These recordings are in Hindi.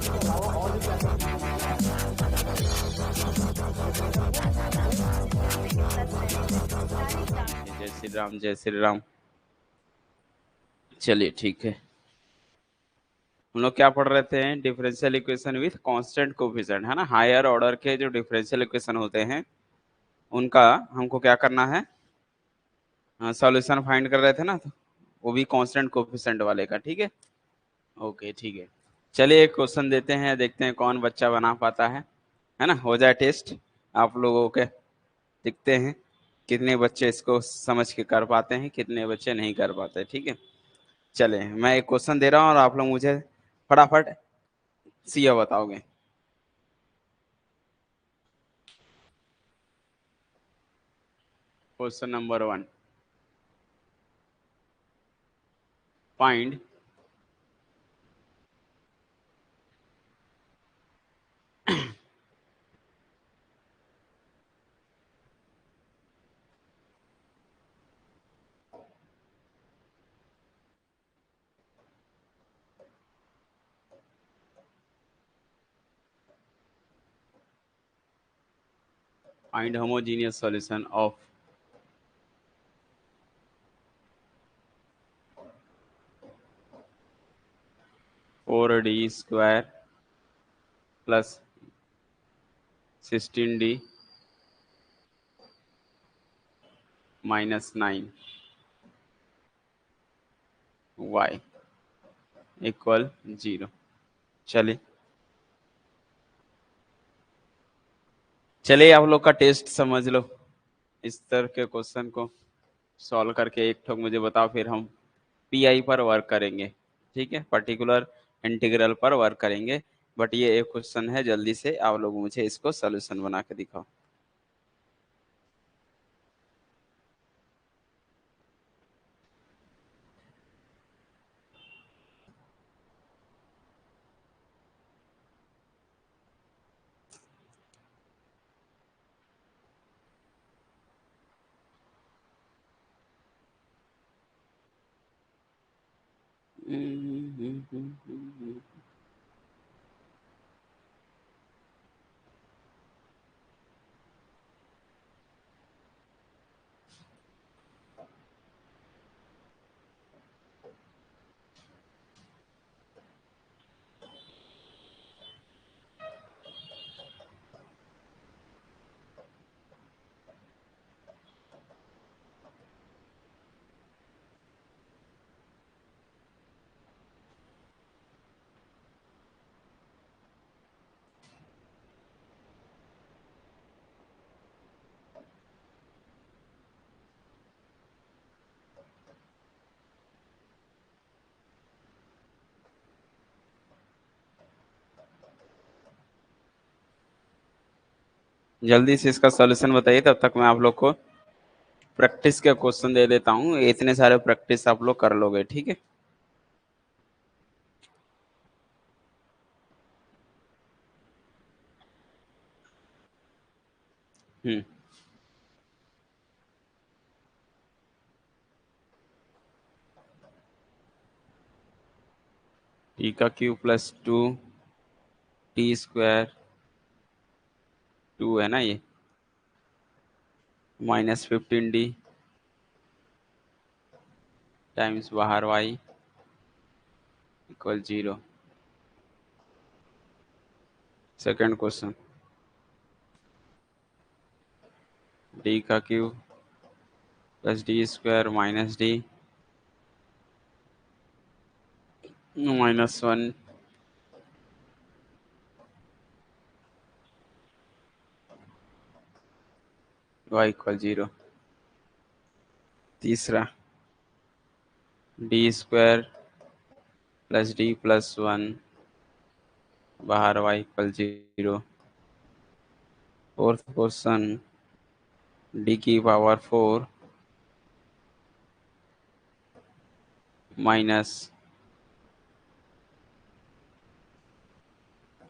जय श्री राम, जय श्री राम। चलिए ठीक है, हम लोग क्या पढ़ रहे थे? Differential equation with constant coefficient, है ना। हायर ऑर्डर के जो डिफरेंशियल इक्वेशन होते हैं उनका हमको क्या करना है, सॉल्यूशन फाइंड कर रहे थे ना, तो वो भी कांस्टेंट कोफिशिएंट वाले का। ठीक है, ओके ठीक है। चलिए एक क्वेश्चन देते हैं, देखते हैं कौन बच्चा बना पाता है ना। हो जाए टेस्ट आप लोगों के, देखते हैं कितने बच्चे इसको समझ के कर पाते हैं, कितने बच्चे नहीं कर पाते। ठीक है, चले मैं एक क्वेश्चन दे रहा हूँ और आप लोग मुझे फटाफट सीओ बताओगे। Question number 1, find find homogeneous solution of 4d² plus 16d minus 9y equal 0। चलिए चलिए आप लोग का टेस्ट समझ लो, इस तरह के क्वेश्चन को सॉल्व करके एक ठोक मुझे बताओ, फिर हम पीआई पर वर्क करेंगे। ठीक है, पर्टिकुलर इंटीग्रल पर वर्क करेंगे। बट ये एक क्वेश्चन है, जल्दी से आप लोग मुझे इसको सोल्यूशन बना के दिखाओ। जल्दी से इसका सॉल्यूशन बताइए, तब तक मैं आप लोग को प्रैक्टिस के क्वेश्चन दे देता हूँ। इतने सारे प्रैक्टिस आप लोग कर लोगे, ठीक है। हम्म टी³ प्लस 2t², 2 है ना ये, माइनस 15d टाइम्स बाहर y equal 0। Second question, d³ plus d² minus d minus 1 y equal 0। तीसरा, d² प्लस d प्लस 1 बाहर y equal 0। Fourth question, d⁴ minus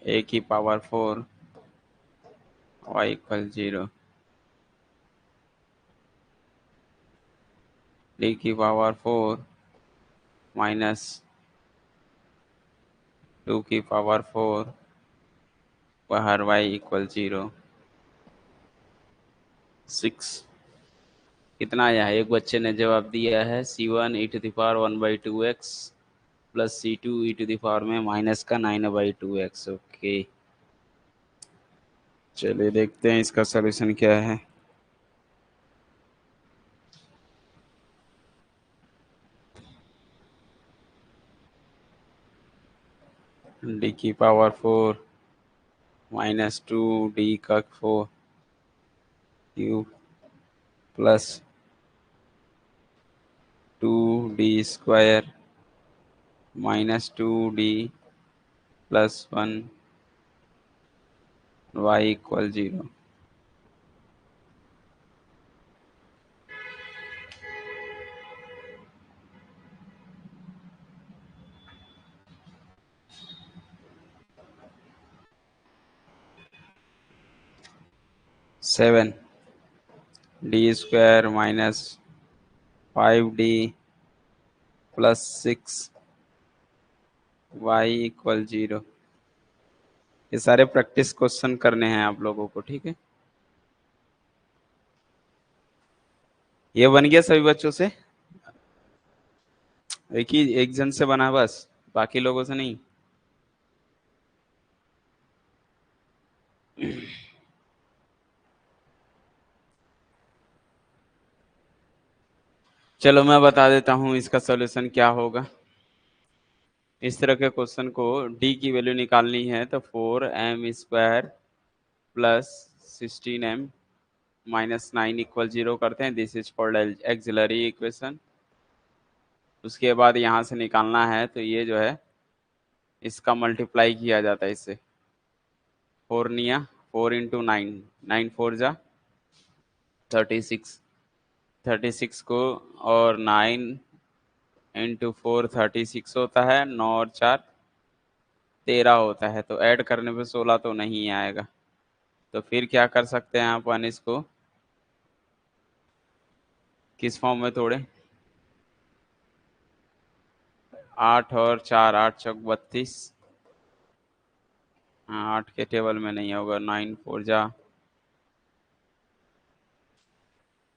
a⁴ y equal 0। d⁴ minus 2 की पावर 4 पर y इक्वल 0। 6। कितना आया है? एक बच्चे ने जवाब दिया है C1 e⁻1/2x प्लस C2 में माइनस का 9/2x। ओके, चलिए देखते हैं इसका सॉल्यूशन क्या है। D⁻4 -2D⁴ cube plus 2D² -2D plus 1 y equal 0। 7 D² -5D plus 6 y equal 0। ये सारे प्रैक्टिस क्वेश्चन करने हैं आप लोगों को, ठीक है? ये बन गया सभी बच्चों से? एक जन से बना बस, बाकी लोगों से नहीं? चलो मैं बता देता हूँ इसका सॉल्यूशन क्या होगा। इस तरह के क्वेश्चन को d की वैल्यू निकालनी है तो 4m² प्लस 16m -9 इक्वल 0 करते हैं। This is called axillary equation. उसके बाद यहाँ से निकालना है तो ये जो है इसका मल्टीप्लाई किया जाता है इससे। 4 इंटू 9, 9 4 जा 36, 36 को, और 9 इंटू 4 36 होता है, 9 और 4 13 होता है। तो ऐड करने पे 16 तो नहीं आएगा। तो फिर क्या कर सकते हैं अपन इसको किस फॉर्म में तोड़े? 8 और 4, 8 चौक 32। हाँ, 8 के टेबल में नहीं होगा। 9 4 जा,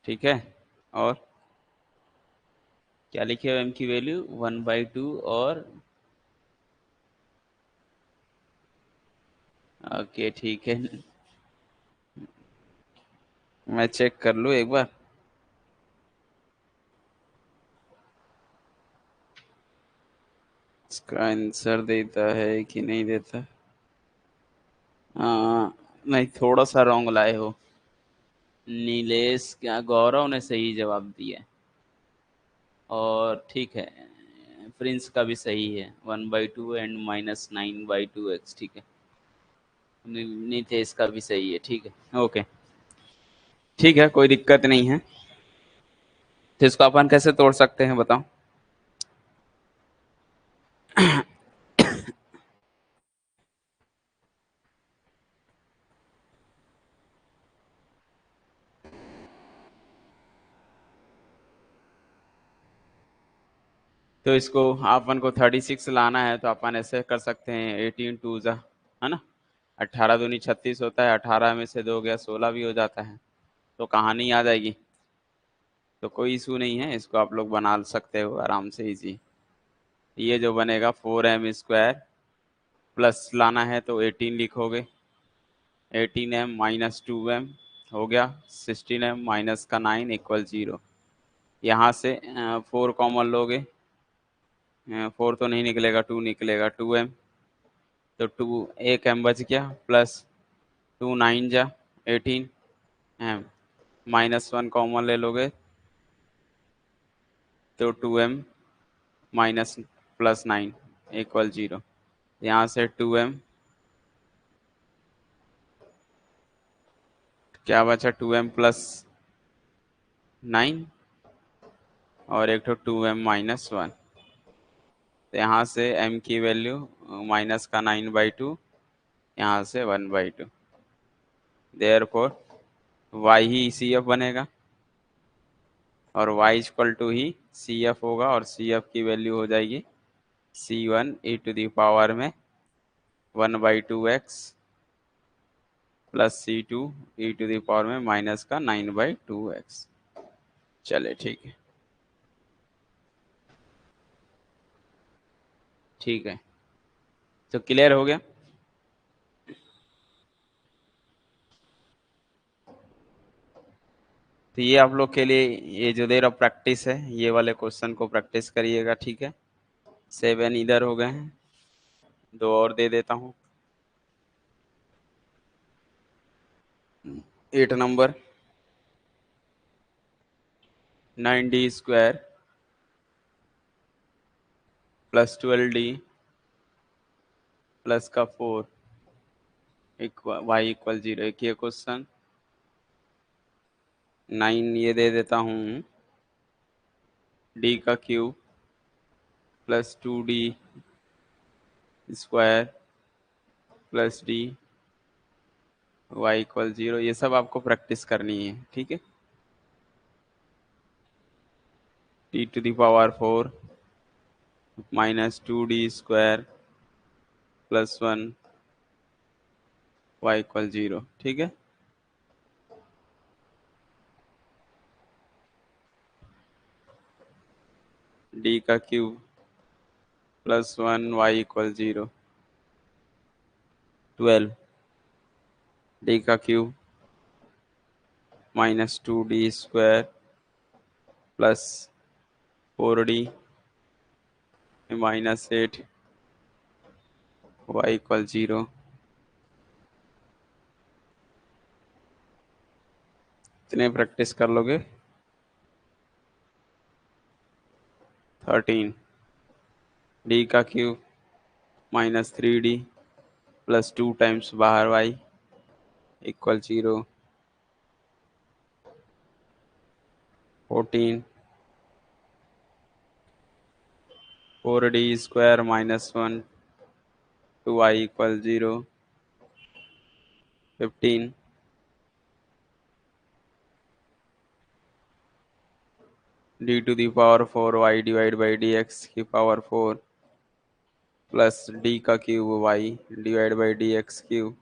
ठीक है। और क्या लिखे हो? m की वैल्यू 1/2 और ओके, ठीक है। मैं चेक कर लूँ एक बार। इसका आंसर देता है कि नहीं देता? नहीं, थोड़ा सा रॉन्ग लाए हो। नीलेश, क्या गौरव ने सही जवाब दिया है। और ठीक है, प्रिंस का भी सही है, 1/2 एंड -9/2x, ठीक है। नितेश का भी सही है, ठीक है। ओके, ठीक है, कोई दिक्कत नहीं है। तो इसको अपन कैसे तोड़ सकते हैं बताओ? तो इसको अपन को 36 लाना है तो अपन ऐसे कर सकते हैं, 18 2 जा, है ना? 18 दूनी 36 होता है, 18 में से 2 गया 16 भी हो जाता है। तो कहानी आ जाएगी। तो कोई इशू नहीं है, इसको आप लोग बना सकते हो आराम से, इजी। ये जो बनेगा 4m² प्लस लाना है तो 18 लिखोगे, 18m -2m हो गया, 16m माइनस का 9 इक्वल 0। यहाँ से 4 कॉमन लोगे, 4 तो नहीं निकलेगा, 2 निकलेगा, 2m। तो 2, एक m बच गया, प्लस 2 9 जा 18m, -1 कॉमन ले लोगे तो 2m माइनस प्लस 9 इक्वल 0। यहाँ से 2m, क्या बचा? 2m प्लस 9 और एक तो 2m -1। तो यहाँ से m की वैल्यू माइनस का 9/2, यहाँ से 1/2। देयरफॉर y ही सी एफ बनेगा और y इक्वल टू ही सी एफ होगा, और सी एफ की वैल्यू हो जाएगी C1 e⁻में 1/2x plus C2 e to the power में माइनस का 9/2x। चले ठीक है, ठीक है, तो क्लियर हो गया। तो ये आप लोग के लिए ये जो दे रहा प्रैक्टिस है, ये वाले क्वेश्चन को प्रैक्टिस करिएगा, ठीक है। 7 इधर हो गए हैं, दो और दे देता हूँ। 8 number, 9d² plus 12d plus का 4 y इक्वल 0। एक ये क्वेश्चन। 9 ये दे देता हूँ, d का cube plus 2d² plus d y equal 0। ये सब आपको प्रैक्टिस करनी है, ठीक है। t to the power 4 minus 2d² plus 1 y equal 0, ठीक है। d का cube plus 1 y equal 0। 12 d का cube minus 2d² plus 4d minus 8 y equal 0। इतने प्रैक्टिस कर लोगे। 13 d का cube minus 3d plus 2 times बाहर y equal 0। 14 4d² minus 1 to y equal 0। 15 d to the power 4 y divide by dx की पावर 4 प्लस d का cube y divide by dx cube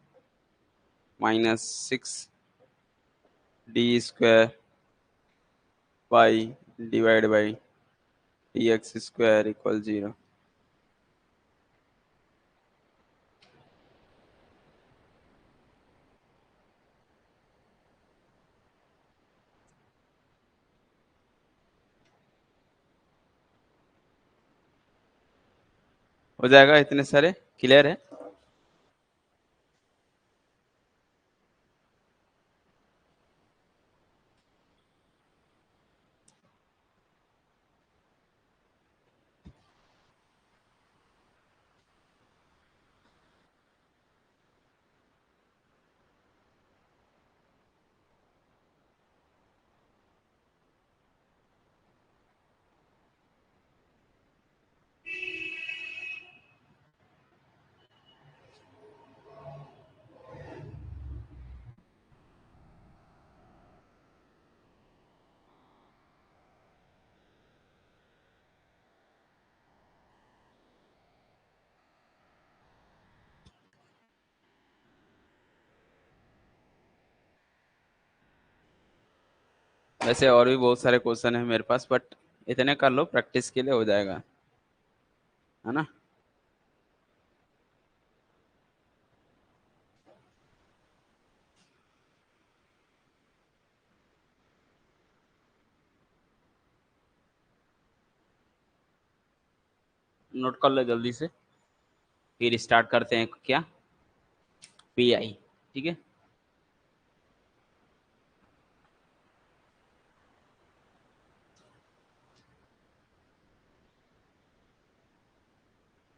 minus 6d² y divide by dx² equal 0। हो जाएगा इतने सारे, क्लियर है। वैसे और भी बहुत सारे क्वेश्चन है मेरे पास, बट इतने कर लो, प्रैक्टिस के लिए हो जाएगा, है ना। नोट कर लो जल्दी से, फिर स्टार्ट करते हैं क्या, पीआई, ठीक है।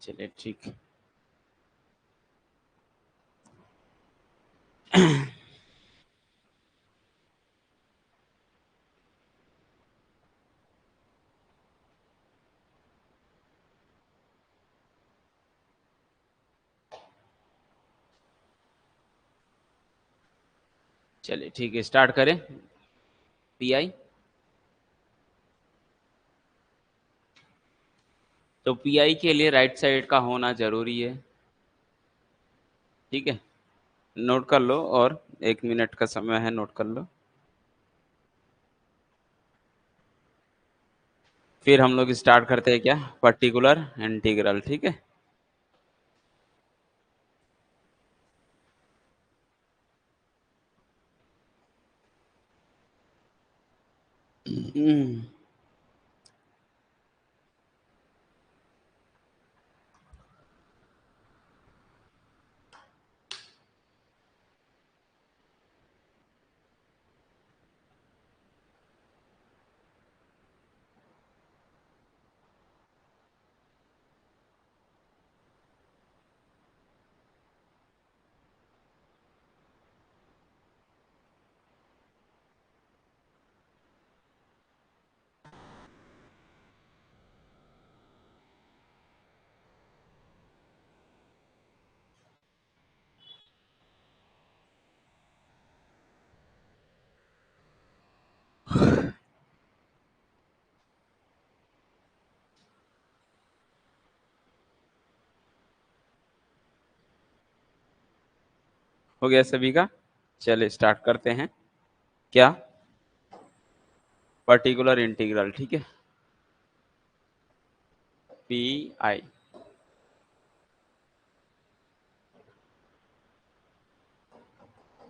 चलिए ठीक है। चलिए ठीक है, स्टार्ट करें। पीआई, तो पीआई के लिए राइट साइड का होना जरूरी है। ठीक है, नोट कर लो, और 1 मिनट का समय है, नोट कर लो। फिर हम लोग स्टार्ट करते हैं क्या, पर्टिकुलर इंटीग्रल। ठीक है, हम्म, हो गया सभी का। चलिए स्टार्ट करते हैं। क्या, पर्टिकुलर इंटीग्रल। ठीक है, पी आई,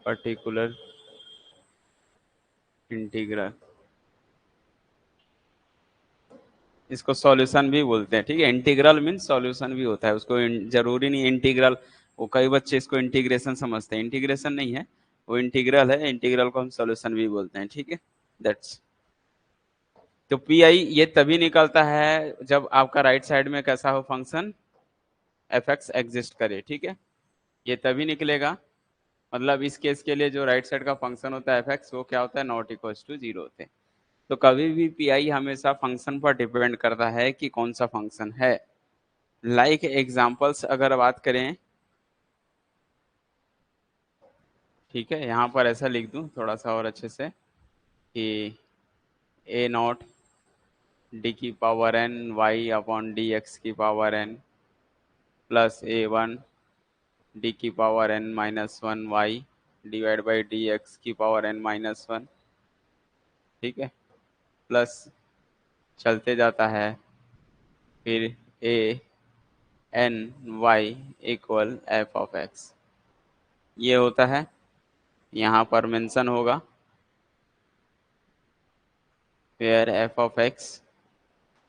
पर्टिकुलर इंटीग्रल, इसको सॉल्यूशन भी बोलते हैं। ठीक है, इंटीग्रल मीन्स सॉल्यूशन भी होता है उसको, जरूरी नहीं इंटीग्रल। वो कई बच्चे इसको इंटीग्रेशन समझते हैं, इंटीग्रेशन नहीं है वो, इंटीग्रल है। इंटीग्रल को हम सॉल्यूशन भी बोलते हैं। ठीक है, दैट्स। तो पी आई ये तभी निकलता है जब आपका राइट साइड में कैसा हो फंक्शन, एफ एक्स एग्जिस्ट करे। ठीक है, ये तभी निकलेगा, मतलब इस केस के लिए जो राइट साइड का फंक्शन होता है एफ एक्स, वो क्या होता है, नॉट इक्वल्स टू जीरो होते हैं। तो कभी भी पी आई हमेशा फंक्शन पर डिपेंड करता है कि कौन सा फंक्शन है। लाइक एग्जांपल्स अगर बात करें, ठीक है, यहाँ पर ऐसा लिख दूं थोड़ा सा और अच्छे से कि ए नॉट डी की power n y upon d x की power n plus a one d की power n minus one y divide by d x की पावर एन माइनस वन। ठीक है, प्लस चलते जाता है, फिर a n y equal f of x, ये होता है। यहाँ पर मेंशन होगा where f of x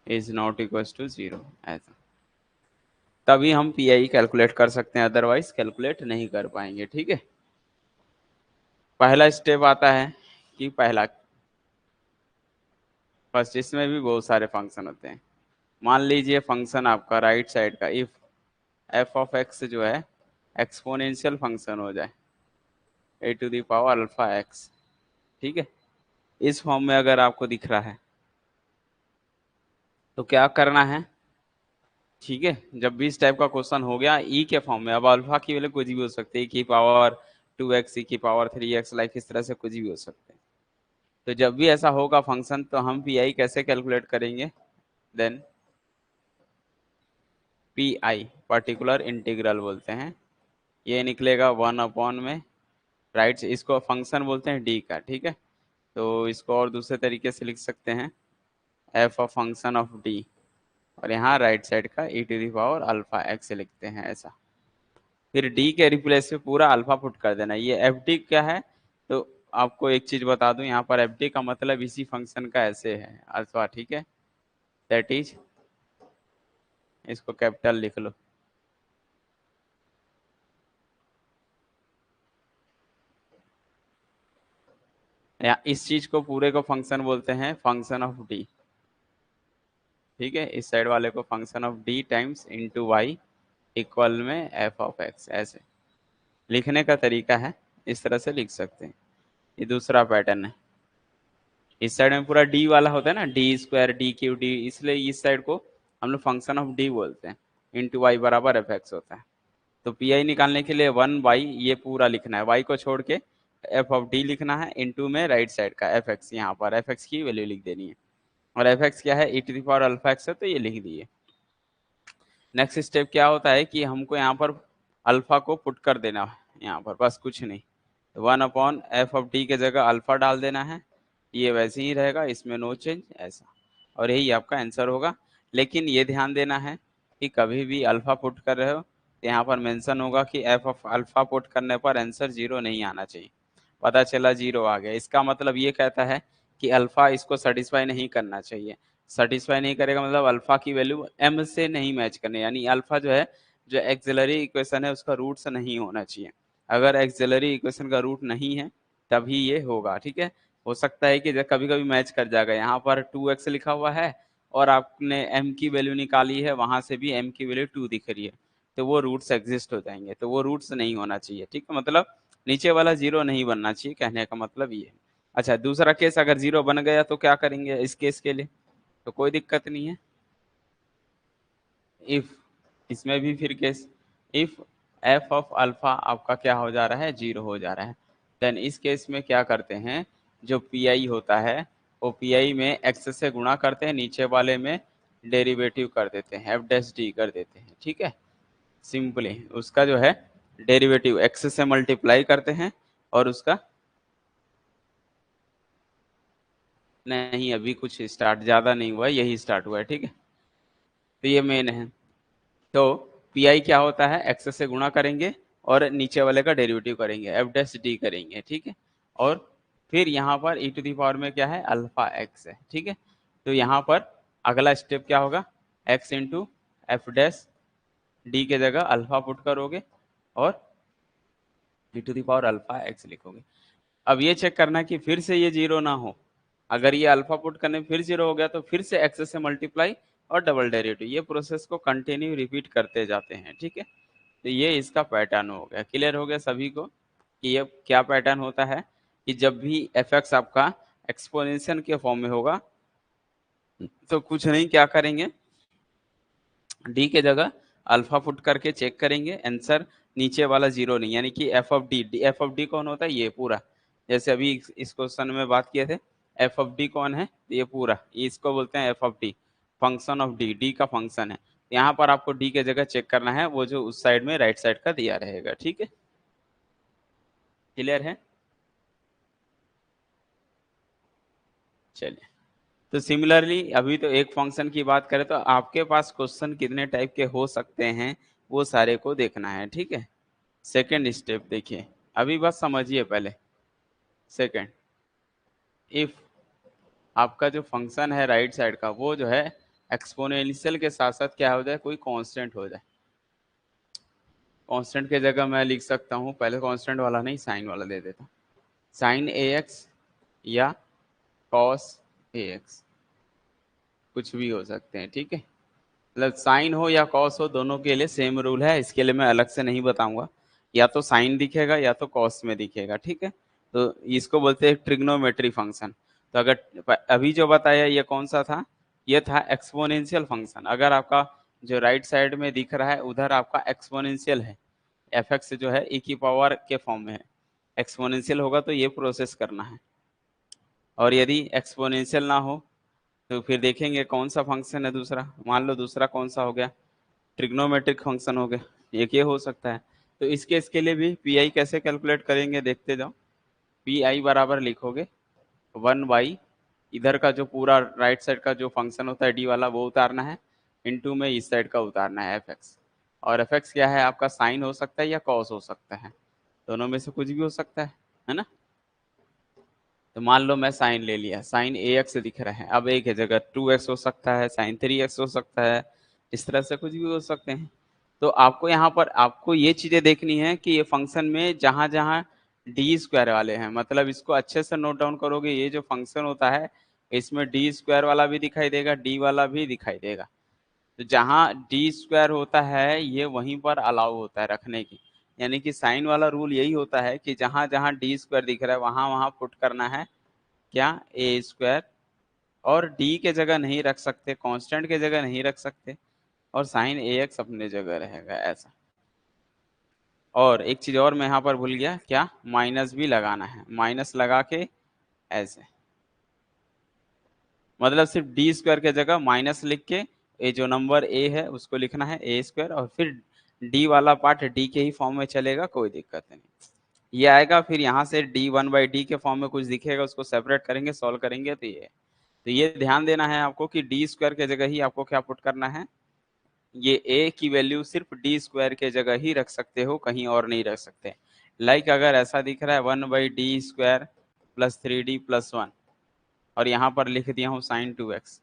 is not equal to zero, ऐसा। तभी हम पी आई कैलकुलेट कर सकते हैं, अदरवाइज कैलकुलेट नहीं कर पाएंगे। ठीक है, पहला स्टेप आता है कि पहला, फर्स्ट इसमें भी बहुत सारे फंक्शन होते हैं। मान लीजिए फंक्शन आपका राइट साइड का, इफ एफ ऑफ एक्स जो है एक्सपोनेंशियल फंक्शन हो जाए, a to the power alpha x. ठीक है, इस फॉर्म में अगर आपको दिख रहा है तो क्या करना है। ठीक है, जब भी इस टाइप का क्वेश्चन हो गया ई के फॉर्म में, अब अल्फा की वैल्यू कुछ भी हो सकती है, ई की पावर 2x, ई की पावर 3x, लाइक इस तरह से कुछ भी हो सकते हैं। तो जब भी ऐसा होगा फंक्शन, तो हम पी आई कैसे कैलकुलेट करेंगे, then P I particular integral बोलते हैं, ये निकलेगा 1 अपॉन में, राइट, इसको फंक्शन बोलते हैं डी का। ठीक है, तो इसको और दूसरे तरीके से लिख सकते हैं, f of function of d, और यहाँ राइट साइड का e to the power alpha x लिखते हैं, ऐसा। फिर डी के रिप्लेस पे पूरा अल्फा पुट कर देना। ये एफ डी क्या है, तो आपको एक चीज बता दूं, यहाँ पर एफ डी का मतलब इसी फंक्शन का ऐसे है, अल्फा। ठीक है, दैट इज, इसको कैपिटल लिख लो। या इस चीज को पूरे को फंक्शन बोलते हैं, फंक्शन ऑफ डी। ठीक है, इस साइड वाले को function of d times into y equal में एफ ऑफ एक्स, ऐसे लिखने का तरीका है, इस तरह से लिख सकते हैं। ये दूसरा पैटर्न है। इस साइड में पूरा डी वाला होता है ना, D square D Q D, इसलिए इस साइड को हम लोग फंक्शन ऑफ डी बोलते हैं, इंटू वाई बराबर एफ एक्स होता है। तो पी आई निकालने के लिए 1/, ये पूरा लिखना है, वाई को छोड़ के एफ ऑफ डी लिखना है, इंटू में राइट साइड का एफ एक्स, यहाँ पर एफ एक्स की वैल्यू लिख देनी है, और एफ एक्स क्या है, e to the power alpha x है, तो ये लिख दिए। नेक्स्ट स्टेप क्या होता है कि हमको यहाँ पर अल्फा को पुट कर देना है यहाँ पर, बस कुछ नहीं। 1/f(d) के जगह अल्फा डाल देना है, ये वैसे ही रहेगा, इसमें नो चेंज ऐसा, और यही आपका आंसर होगा। लेकिन ये ध्यान देना है कि कभी भी अल्फा पुट कर रहे हो तो यहाँ पर मेंशन होगा कि एफ ऑफ अल्फा पुट करने पर आंसर 0 नहीं आना चाहिए। पता चला 0 आ गया, इसका मतलब ये कहता है कि अल्फा इसको सेटिस्फाई नहीं करना चाहिए। सेटिस्फाई नहीं करेगा मतलब अल्फा की वैल्यू m से नहीं मैच करनी, यानी अल्फा जो है, जो एक्सिलरी इक्वेशन है उसका रूट से नहीं होना चाहिए। अगर एक्सिलरी इक्वेशन का रूट नहीं है तभी ये होगा, ठीक है। हो सकता है कि कभी कभी मैच कर जाएगा, यहाँ पर 2x लिखा हुआ है और आपने m की वैल्यू निकाली है, वहां से भी m की वैल्यू 2 दिख रही है, तो वो रूट्स एग्जिस्ट हो जाएंगे, तो वो रूट्स नहीं होना चाहिए, ठीक है। मतलब नीचे वाला 0 नहीं बनना चाहिए, कहने का मतलब ये है। अच्छा, दूसरा केस, अगर 0 बन गया तो क्या करेंगे इस केस के लिए? तो कोई दिक्कत नहीं है। इफ, इसमें भी फिर case, if f of alpha आपका क्या हो जा रहा है, 0 हो जा रहा है, देन इस केस में क्या करते हैं, जो पी आई होता है वो पी आई में एक्स से गुणा करते हैं, नीचे वाले में डेरिवेटिव कर देते हैं, एफ डैश डी कर देते हैं, ठीक है। सिंपली उसका जो है डेरिवेटिव एक्स से मल्टीप्लाई करते हैं और उसका, नहीं अभी कुछ स्टार्ट ज्यादा नहीं हुआ है, यही स्टार्ट हुआ है, ठीक है। तो ये मेन है। तो पी आई क्या होता है, एक्स से गुणा करेंगे और नीचे वाले का डेरिवेटिव करेंगे, एफ डैश डी करेंगे, ठीक है। और फिर यहाँ पर ई टू दी पावर में क्या है, अल्फा एक्स है, ठीक है। तो यहाँ पर अगला स्टेप क्या होगा, x into f dash d के जगह अल्फा पुट करोगे और e to the power alpha x लिखोगे। अब ये चेक करना कि फिर से ये 0 ना हो, अगर ये अल्फा पुट करने में फिर 0 हो गया तो फिर से एक्स से मल्टीप्लाई और डबल डेरिवेटिव, ये प्रोसेस को कंटिन्यू रिपीट करते जाते हैं, ठीक है। तो ये इसका पैटर्न हो गया, क्लियर हो गया सभी को कि ये क्या पैटर्न होता है, कि जब भी एफ एक्स आपका एक्सपोनेंशियल के फॉर्म में होगा तो कुछ नहीं, क्या करेंगे, डी के जगह अल्फा पुट करके चेक करेंगे, आंसर नीचे वाला 0 नहीं, यानी कि F of D, F of D कौन होता है, ये पूरा, जैसे अभी इस क्वेश्चन में बात किए थे, एफ ऑफ डी कौन है, ये पूरा, इसको बोलते हैं f of D, function of D, D का फंक्शन है। यहाँ पर आपको डी के जगह चेक करना है वो जो उस साइड में राइट साइड का दिया रहेगा, ठीक है। क्लियर है, चलिए। तो सिमिलरली अभी तो एक फंक्शन की बात करें तो आपके पास क्वेश्चन कितने टाइप के हो सकते हैं वो सारे को देखना है, ठीक है। सेकेंड स्टेप देखिए, अभी बस समझिए पहले। सेकेंड, इफ आपका जो फंक्शन है राइट साइड का वो जो है एक्सपोनेंशियल के साथ साथ क्या हो जाए, कोई कांस्टेंट हो जाए। कांस्टेंट के जगह मैं लिख सकता हूँ, पहले कांस्टेंट वाला नहीं साइन वाला दे देता हूँ, साइन ए एक्स या कॉस ए एक्स, कुछ भी हो सकते हैं, ठीक है। मतलब साइन हो या कॉस हो, दोनों के लिए सेम रूल है, इसके लिए मैं अलग से नहीं बताऊंगा, या तो साइन दिखेगा या तो कॉस में दिखेगा, ठीक है। तो इसको बोलते हैं ट्रिग्नोमेट्री फंक्शन। तो अगर अभी जो बताया ये कौन सा था, ये था एक्सपोनेंशियल फंक्शन। अगर आपका जो राइट साइड में दिख रहा है उधर आपका एक्सपोनेंशियल है, एफ एक्स जो है ई की पावर के फॉर्म में है, एक्सपोनेंशियल होगा तो ये प्रोसेस करना है। और यदि एक्सपोनेंशियल ना हो तो फिर देखेंगे कौन सा फंक्शन है दूसरा, मान लो दूसरा कौन सा हो गया, ट्रिग्नोमेट्रिक फंक्शन हो गया, एक ये हो सकता है। तो इस केस के लिए भी पी आई कैसे कैलकुलेट करेंगे देखते जाओ। पी आई बराबर लिखोगे 1/, इधर का जो पूरा राइट साइड का जो फंक्शन होता है डी वाला वो उतारना है, इनटू में इस साइड का उतारना है एफ एक्स। और एफ एक्स क्या है आपका, साइन हो सकता है या कॉस हो सकता है, दोनों में से कुछ भी हो सकता है ना। तो मान लो मैं साइन ले लिया, साइन ए एक्स दिख रहा है, अब एक की जगह 2x हो सकता है, साइन 3x हो सकता है, इस तरह से कुछ भी हो सकते हैं। तो आपको यहाँ पर आपको ये चीजें देखनी है कि ये फंक्शन में जहां जहां डी स्क्वायर वाले हैं, मतलब इसको अच्छे से नोट डाउन करोगे, ये जो फंक्शन होता है इसमें डी स्क्वायर वाला भी दिखाई देगा, डी वाला भी दिखाई देगा। तो जहां डी स्क्वायर होता है ये वहीं पर अलाउ होता है रखने की, यानी कि साइन वाला रूल यही होता है कि जहां जहां डी स्क्वायर दिख रहा है वहां वहां पुट करना है क्या, ए स्क्वायर। और डी के जगह नहीं रख सकते, कांस्टेंट के जगह नहीं रख सकते, और साइन ए एक्स अपने जगह रहेगा ऐसा। और एक चीज और मैं यहाँ पर भूल गया, क्या, माइनस भी लगाना है, माइनस लगा के ऐसे, मतलब सिर्फ डी स्क्वायर के जगह माइनस लिख के ये जो नंबर ए है उसको लिखना है ए स्क्वायर, और फिर डी वाला पार्ट डी के ही फॉर्म में चलेगा, कोई दिक्कत नहीं। ये आएगा, फिर यहाँ से डी वन बाई डी के फॉर्म में कुछ दिखेगा, उसको सेपरेट करेंगे, सॉल्व करेंगे। तो ये ध्यान देना है आपको कि डी स्क्वायर के जगह ही आपको क्या पुट करना है, ये ए की वैल्यू सिर्फ डी स्क्वायर के जगह ही रख सकते हो, कहीं और नहीं रख सकते। लाइक अगर ऐसा दिख रहा है 1/d² प्लस 3d+1, और यहाँ पर लिख दिया हूँ sin 2x,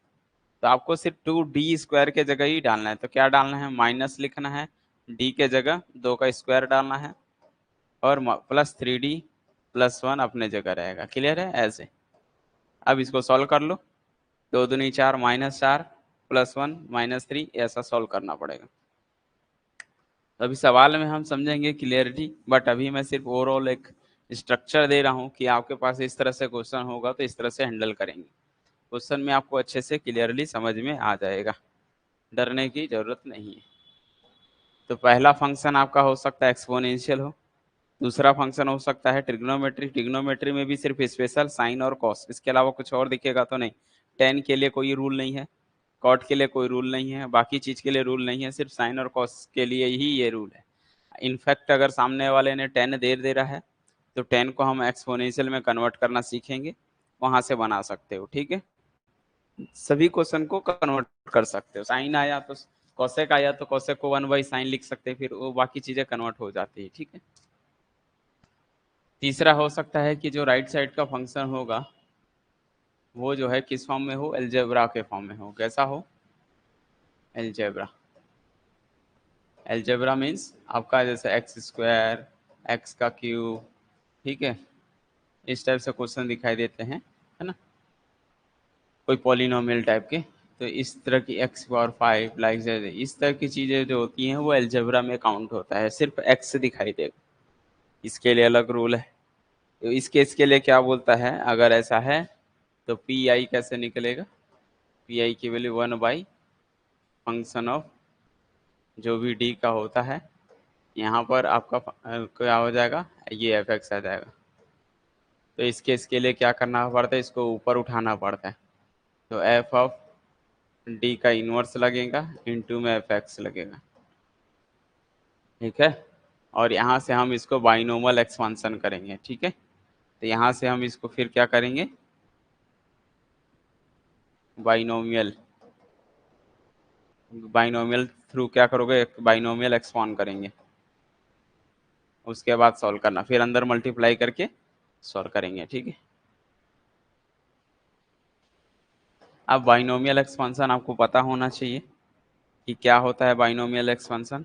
तो आपको सिर्फ 2d² के जगह ही डालना है। तो क्या डालना है, माइनस लिखना है, d के जगह 2 का स्क्वायर डालना है, और प्लस 3d+1 अपने जगह रहेगा। क्लियर है? ऐसे अब इसको सॉल्व कर लो। 2 दूनी 4 -4 +1 -3, ऐसा सॉल्व करना पड़ेगा। अभी सवाल में हम समझेंगे क्लियरिटी, बट अभी मैं सिर्फ ओवरऑल एक स्ट्रक्चर दे रहा हूँ कि आपके पास इस तरह से क्वेश्चन होगा तो इस तरह से हैंडल करेंगे। क्वेश्चन में आपको अच्छे से क्लियरली समझ में आ जाएगा, डरने की जरूरत नहीं है। तो पहला फंक्शन आपका हो सकता है एक्सपोनेंशियल हो, दूसरा फंक्शन हो सकता है ट्रिग्नोमेट्री। ट्रिग्नोमेट्री में भी सिर्फ स्पेशल साइन और कॉस, इसके अलावा कुछ और दिखेगा तो नहीं। टेन के लिए कोई रूल नहीं है, कॉट के लिए कोई रूल नहीं है, बाकी चीज के लिए रूल नहीं है, सिर्फ साइन और कॉस के लिए ही ये रूल है। इनफैक्ट अगर सामने वाले ने 10 दे रहा है तो 10 को हम एक्सपोनेंशियल में कन्वर्ट करना सीखेंगे, वहां से बना सकते हो। ठीक है, सभी क्वेश्चन को कन्वर्ट कर सकते हो। साइन आया तो कॉसेक आया तो कॉसेक को 1/sin लिख सकते हैं, फिर वो बाकी चीजें कन्वर्ट हो जाती है। ठीक है, तीसरा हो सकता है कि जो राइट साइड का फंक्शन होगा वो जो है किस फॉर्म में हो, एल्जेब्रा के फॉर्म में हो। कैसा हो, एल्जेब्रा। एल्जेब्रा मीन्स आपका जैसे x², x का क्यूब, ठीक है, इस टाइप से क्वेश्चन दिखाई देते हैं, है ना, कोई पॉलिनोमियल टाइप के। तो इस तरह की x⁵ लाइक इस तरह की चीजें जो होती हैं वो एल्जेब्रा में काउंट होता है, सिर्फ x दिखाई देगा, इसके लिए अलग रूल है। तो इस केस के लिए क्या बोलता है, अगर ऐसा है तो पी आई कैसे निकलेगा, पी आई की वैल्यू 1/फंक्शन ऑफ जो भी डी का होता है, यहाँ पर आपका क्या हो जाएगा, ये एफ एक्स आ जाएगा। तो इस केस के लिए क्या करना पड़ता है, इसको ऊपर उठाना पड़ता है। तो एफ ऑफ डी का इनवर्स लगेगा, इनटू में एफ एक्स लगेगा। ठीक है, और यहाँ से हम इसको बाइनोमियल एक्सपांसन करेंगे। ठीक है, तो यहाँ से हम इसको फिर क्या करेंगे, बाइनोमियल, बाइनोमियल थ्रू क्या करोगे, बाइनोमियल एक्सपांड करेंगे, उसके बाद सॉल्व करना, फिर अंदर मल्टीप्लाई करके सॉल्व करेंगे। ठीक है, अब बाइनोमियल एक्सपांसन आपको पता होना चाहिए कि क्या होता है बाइनोमियल एक्सपांसन।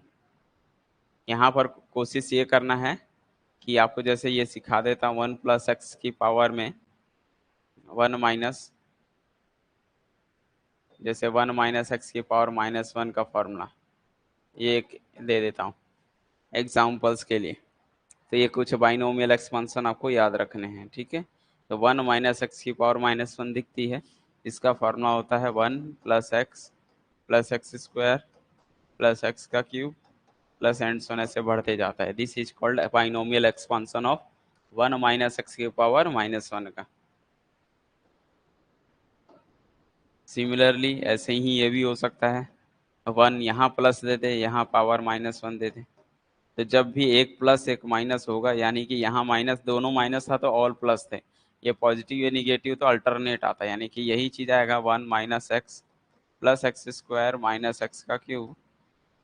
यहाँ पर कोशिश ये करना है कि आपको जैसे ये सिखा देता हूँ, 1+x की पावर में 1 माइनस, जैसे 1 - x की पावर -1 का फॉर्मूला, ये एक दे देता हूँ एग्जाम्पल्स के लिए। तो ये कुछ बाइनोमियल एक्सपांसन आपको याद रखने हैं। ठीक है, तो 1 - x की पावर -1 दिखती है, इसका फॉर्मूला होता है 1+x plus x² plus x का क्यूब प्लस एंड सोने से बढ़ते जाता है। This is called binomial expansion of 1 - x की पावर -1 का। सिमिलरली ऐसे ही ये भी हो सकता है, 1 यहाँ प्लस दे दे, यहाँ पावर -1 दे दे। तो जब भी एक प्लस एक माइनस होगा, यानी कि यहाँ माइनस, दोनों माइनस था तो ऑल प्लस थे, ये पॉजिटिव या निगेटिव तो अल्टरनेट आता है, यानी कि यही चीज आएगा 1 - x plus x² minus x का क्यूब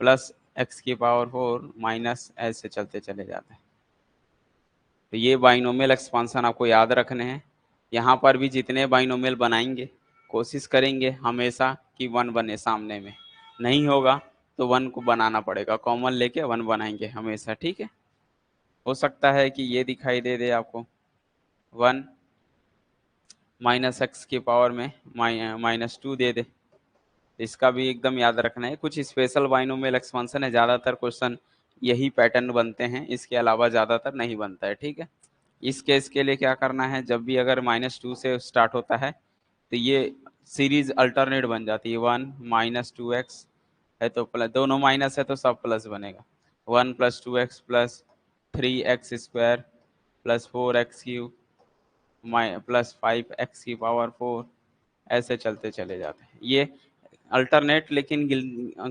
प्लस x की पावर 4 माइनस, ऐसे चलते चले जाते हैं। तो ये बाइनोमियल एक्सपांसन आपको याद रखने हैं। यहाँ पर भी जितने बाइनोमियल बनाएंगे कोशिश करेंगे हमेशा कि 1 बने सामने में, नहीं होगा तो 1 को बनाना पड़ेगा, कॉमन लेके 1 बनाएंगे हमेशा। ठीक है, हो सकता है कि ये दिखाई दे दे आपको 1 - x की पावर में -2 दे दे, इसका भी एकदम याद रखना है। कुछ स्पेशल बाइनोमियल एक्सपांसन है, ज़्यादातर क्वेश्चन यही पैटर्न बनते हैं, इसके अलावा ज़्यादातर नहीं बनता है। ठीक है, इस केस के लिए क्या करना है, जब भी अगर -2 से स्टार्ट होता है तो ये सीरीज अल्टरनेट बन जाती है। 1 - 2x है तो प्लस, दोनों माइनस है तो सब प्लस बनेगा, 1 + 2x plus 3x² plus 4x³ plus 5x की पावर 4, ऐसे चलते चले जाते हैं। ये अल्टरनेट, लेकिन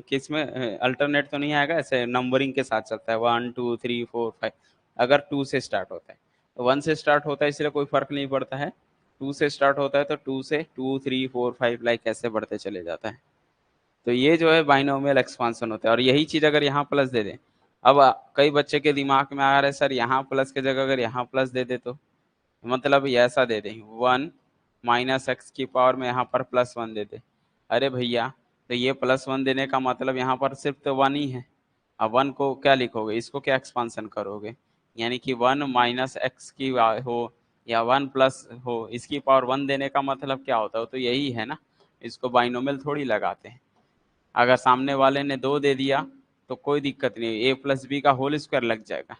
किस में अल्टरनेट तो नहीं आएगा, ऐसे नंबरिंग के साथ चलता है, 1 2 3 4 5। अगर 2 से स्टार्ट होता है तो 1 से स्टार्ट होता है, इसलिए कोई फर्क नहीं पड़ता है। 2 से स्टार्ट होता है तो 2 से 2 3 4 5 लाइक ऐसे बढ़ते चले जाता है। तो ये जो है बाइनोमियल एक्सपांशन होता है, और यही चीज अगर यहाँ प्लस दे दें। अब कई बच्चे के दिमाग में आ रहा है सर यहाँ प्लस की जगह अगर यहाँ प्लस दे दे तो मतलब ये ऐसा दे दें 1 - x की पावर में यहाँ पर +1 दे दे। अरे भैया, तो ये +1 देने का मतलब यहाँ पर सिर्फ तो 1 ही है। अब 1 को क्या लिखोगे, इसको क्या एक्सपांसन करोगे, यानी कि 1 - x की हो या 1 प्लस हो, इसकी पावर 1 देने का मतलब क्या होता है, तो यही है ना। इसको बाइनोमियल थोड़ी लगाते हैं। अगर सामने वाले ने 2 दे दिया तो कोई दिक्कत नहीं, a+b का होल स्क्वायर लग जाएगा,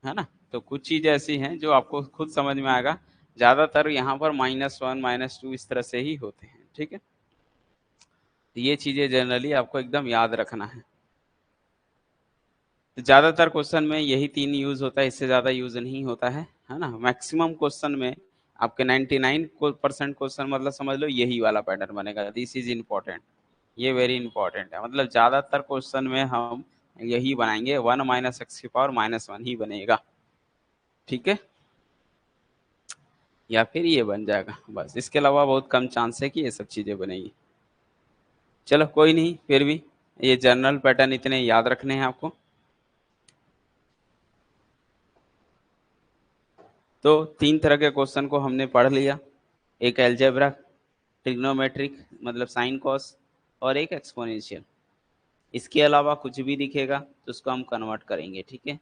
है ना। तो कुछ चीजें ऐसी हैं जो आपको खुद समझ में आएगा। ज्यादातर यहाँ पर -1 -2 इस तरह से ही होते हैं, ठीक है। तो ये चीजें जनरली आपको एकदम याद रखना है। तो ज्यादातर क्वेश्चन में यही 3 यूज होता है, इससे ज्यादा यूज नहीं होता है ना। मैक्सिमम क्वेश्चन में आपके 99% क्वेश्चन मतलब समझ लो यही वाला पैटर्न बनेगा, दिस इज इम्पोर्टेंट, ये वेरी इंपॉर्टेंट है। मतलब ज्यादातर क्वेश्चन में हम यही बनाएंगे, 1 - x की पावर -1 ही बनेगा, ठीक है। या फिर ये बन जाएगा, बस इसके अलावा बहुत कम चांस है कि ये सब चीजें बनेगी। चलो कोई नहीं, फिर भी ये जनरल पैटर्न इतने याद रखने हैं आपको। तो 3 तरह के क्वेश्चन को हमने पढ़ लिया, एक एल्जेब्रा, ट्रिग्नोमेट्रिक मतलब साइन कॉस, और एक एक्सपोनेंशियल। इसके अलावा कुछ भी दिखेगा तो उसको हम कन्वर्ट करेंगे, ठीक है।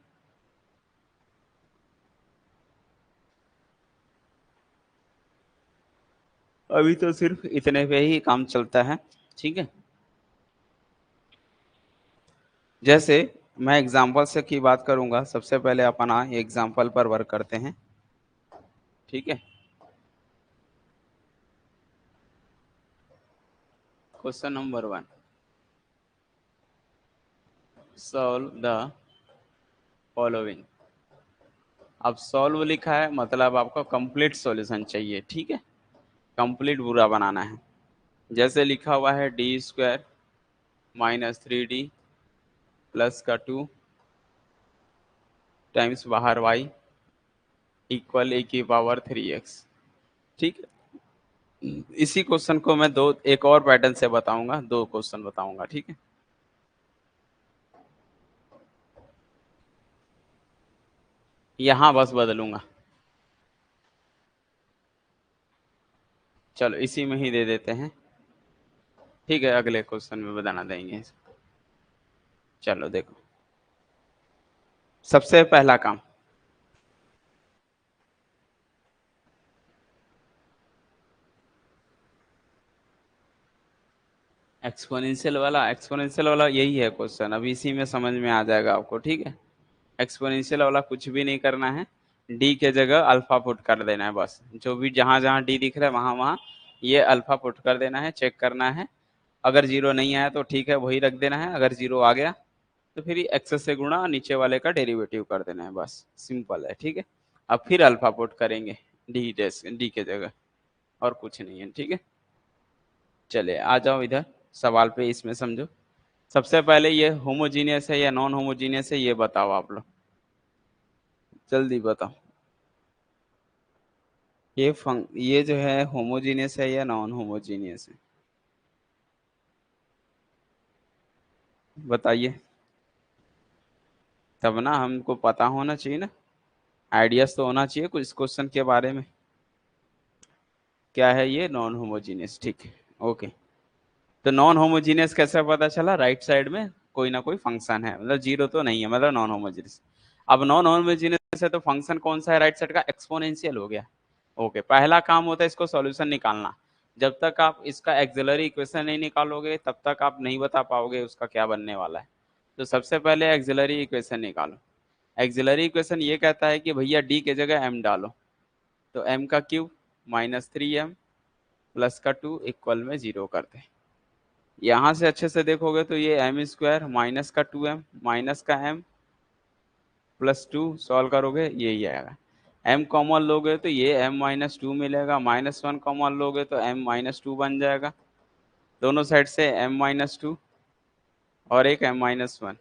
अभी तो सिर्फ इतने पे ही काम चलता है, ठीक है। जैसे मैं एग्जाम्पल से की बात करूंगा, सबसे पहले अपन एग्जाम्पल पर वर्क करते हैं, ठीक है। Question number 1, solve the following. अब सॉल्व लिखा है मतलब आपको कंप्लीट सॉल्यूशन चाहिए, ठीक है। कंप्लीट पूरा बनाना है। जैसे लिखा हुआ है d² - 3d प्लस का 2 टाइम्स बाहर y इक्वल a⁴ ठीक है। इसी क्वेश्चन को मैं दो एक और पैटर्न से बताऊंगा, 2 क्वेश्चन बताऊंगा, ठीक है। यहां बस बदलूंगा, चलो इसी में ही दे देते हैं, ठीक है। अगले क्वेश्चन में बताना देंगे। चलो देखो, सबसे पहला काम, एक्सपोनेंशियल वाला यही है क्वेश्चन, अभी इसी में समझ में आ जाएगा आपको, ठीक है। एक्सपोनेंशियल वाला कुछ भी नहीं करना है, डी के जगह अल्फा पुट कर देना है, बस जो भी जहां जहां डी दिख रहा है वहां वहां ये अल्फा पुट कर देना है, चेक करना है। अगर 0 नहीं आया तो ठीक है, वही रख देना है। अगर 0 आ गया तो फिर एक्स से गुणा नीचे वाले का डेरिवेटिव कर देना है, बस सिंपल है, ठीक है। अब फिर अल्फा पुट करेंगे डी के जगह, और कुछ नहीं है, ठीक है। चले आ जाओ इधर सवाल पे, इसमें समझो। सबसे पहले ये होमोजीनियस है या नॉन होमोजीनियस है, ये बताओ आप लोग, जल्दी बताओ। ये जो है होमोजीनियस है या नॉन होमोजीनियस है, बताइए। तब ना हमको पता होना चाहिए ना, आइडियाज तो होना चाहिए कुछ इस क्वेश्चन के बारे में। क्या है ये, नॉन होमोजीनियस, ठीक है, ओके। तो नॉन होमोजीनियस कैसे पता चला, राइट साइड में कोई ना कोई फंक्शन है, मतलब 0 तो नहीं है, मतलब नॉन होमोजीनियस। अब नॉन होमोजीनियस है तो फंक्शन कौन सा है राइट साइड का, एक्सपोनेंशियल हो गया। ओके, पहला काम होता है इसको सॉल्यूशन निकालना। जब तक आप इसका एक्सिलरी इक्वेशन नहीं निकालोगे तब तक आप नहीं बता पाओगे उसका क्या बनने वाला है। तो सबसे पहले एक्सिलरी इक्वेशन निकालो। एक्सिलरी इक्वेशन ये कहता है कि भैया डी के जगह एम डालो, तो एम का क्यूब -3m प्लस का 2 इक्वल में 0 करते हैं। यहाँ से अच्छे से देखोगे तो ये m² माइनस का 2m माइनस का m प्लस 2 सॉल्व करोगे यही आएगा। m कॉमन लोगे तो ये m - 2 मिलेगा, -1 कॉमन लोगे तो m - 2 बन जाएगा। दोनों साइड से m-2 और एक m-1।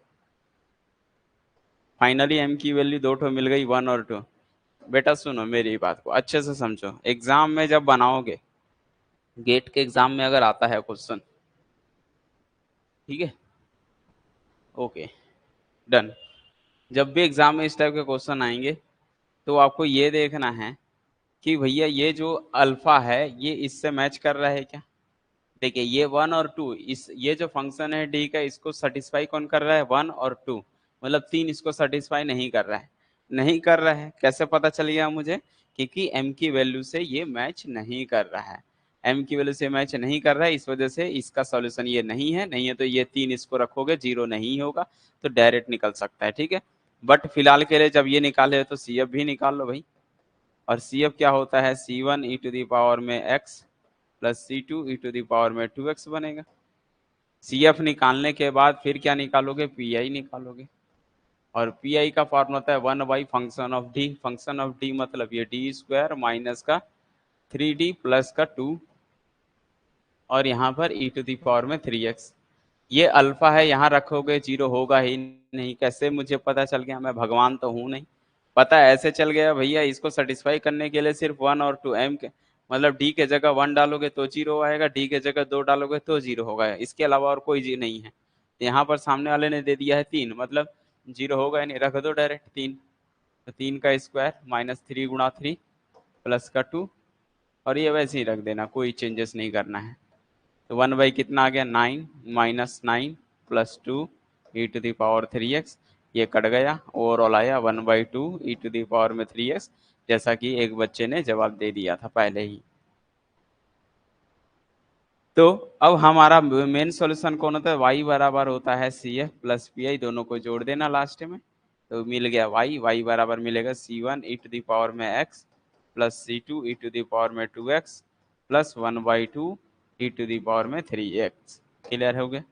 फाइनली m की वैल्यू दो ठो मिल गई, 1 और 2। बेटा सुनो मेरी बात को अच्छे से समझो, एग्जाम में जब बनाओगे, गेट के एग्जाम में अगर आता है क्वेश्चन, ठीक है, ओके डन, जब भी एग्जाम में इस टाइप के क्वेश्चन आएंगे तो आपको ये देखना है कि भैया ये जो अल्फा है ये इससे मैच कर रहा है क्या। देखिए ये 1 और 2, इस ये जो फंक्शन है डी का, इसको सेटिस्फाई कौन कर रहा है, 1 और 2, मतलब तीन इसको सेटिस्फाई नहीं कर रहा है। नहीं कर रहा है कैसे पता चल गया मुझे, क्योंकि m की वैल्यू से ये मैच नहीं कर रहा है। m की वैल्यू से मैच नहीं कर रहा है, इस वजह से इसका सॉल्यूशन ये नहीं है। नहीं है तो ये तीन इसको रखोगे, जीरो नहीं होगा तो डायरेक्ट निकल सकता है, ठीक है। बट फिलहाल के लिए जब ये निकाले तो सी एफ भी निकाल लो भाई। और सी एफ क्या होता है, c1 e⁻ में x प्लस c2 e⁻ में 2x बनेगा। सी एफ निकालने के बाद फिर क्या निकालोगे, पी आई निकालोगे। और पी आई का फॉर्मूला होता है 1 by function of D. Function of D मतलब ये डी स्क्वायर माइनस का 3d प्लस का 2 और यहाँ पर e⁻ में 3x। ये अल्फा है, यहाँ रखोगे जीरो होगा ही नहीं। कैसे मुझे पता चल गया, मैं भगवान तो हूँ नहीं, पता ऐसे चल गया भैया। इसको सेटिस्फाई करने के लिए सिर्फ 1 और 2 m के मतलब डी के जगह 1 डालोगे तो जीरो आएगा, डी के जगह 2 डालोगे तो जीरो होगा, इसके अलावा और कोई जी नहीं है। यहाँ पर सामने वाले ने दे दिया है 3, मतलब जीरो होगा ही नहीं, रख दो डायरेक्ट 3। तो 3 का स्क्वायर माइनस 3 गुणा 3 प्लस का 2, और ये वैसे ही रख देना, कोई चेंजेस नहीं करना है। तो 1 बाई कितना आ गया, 9 माइनस 9 प्लस 2 e⁻3x, ये कट गया, ओवरऑल आया 1/2 e⁻3x, जैसा कि एक बच्चे ने जवाब दे दिया था पहले ही। तो अब हमारा मेन सॉल्यूशन कौन होता है, y बराबर होता है C F plus P I, दोनों को जोड़ देना लास्ट में, तो मिल गया y बराबर मिलेगा c1 e⁻ में x प्लस c2 e⁻ में 2x प्लस 1/2 e⁻ में 3x। क्लियर हो गया,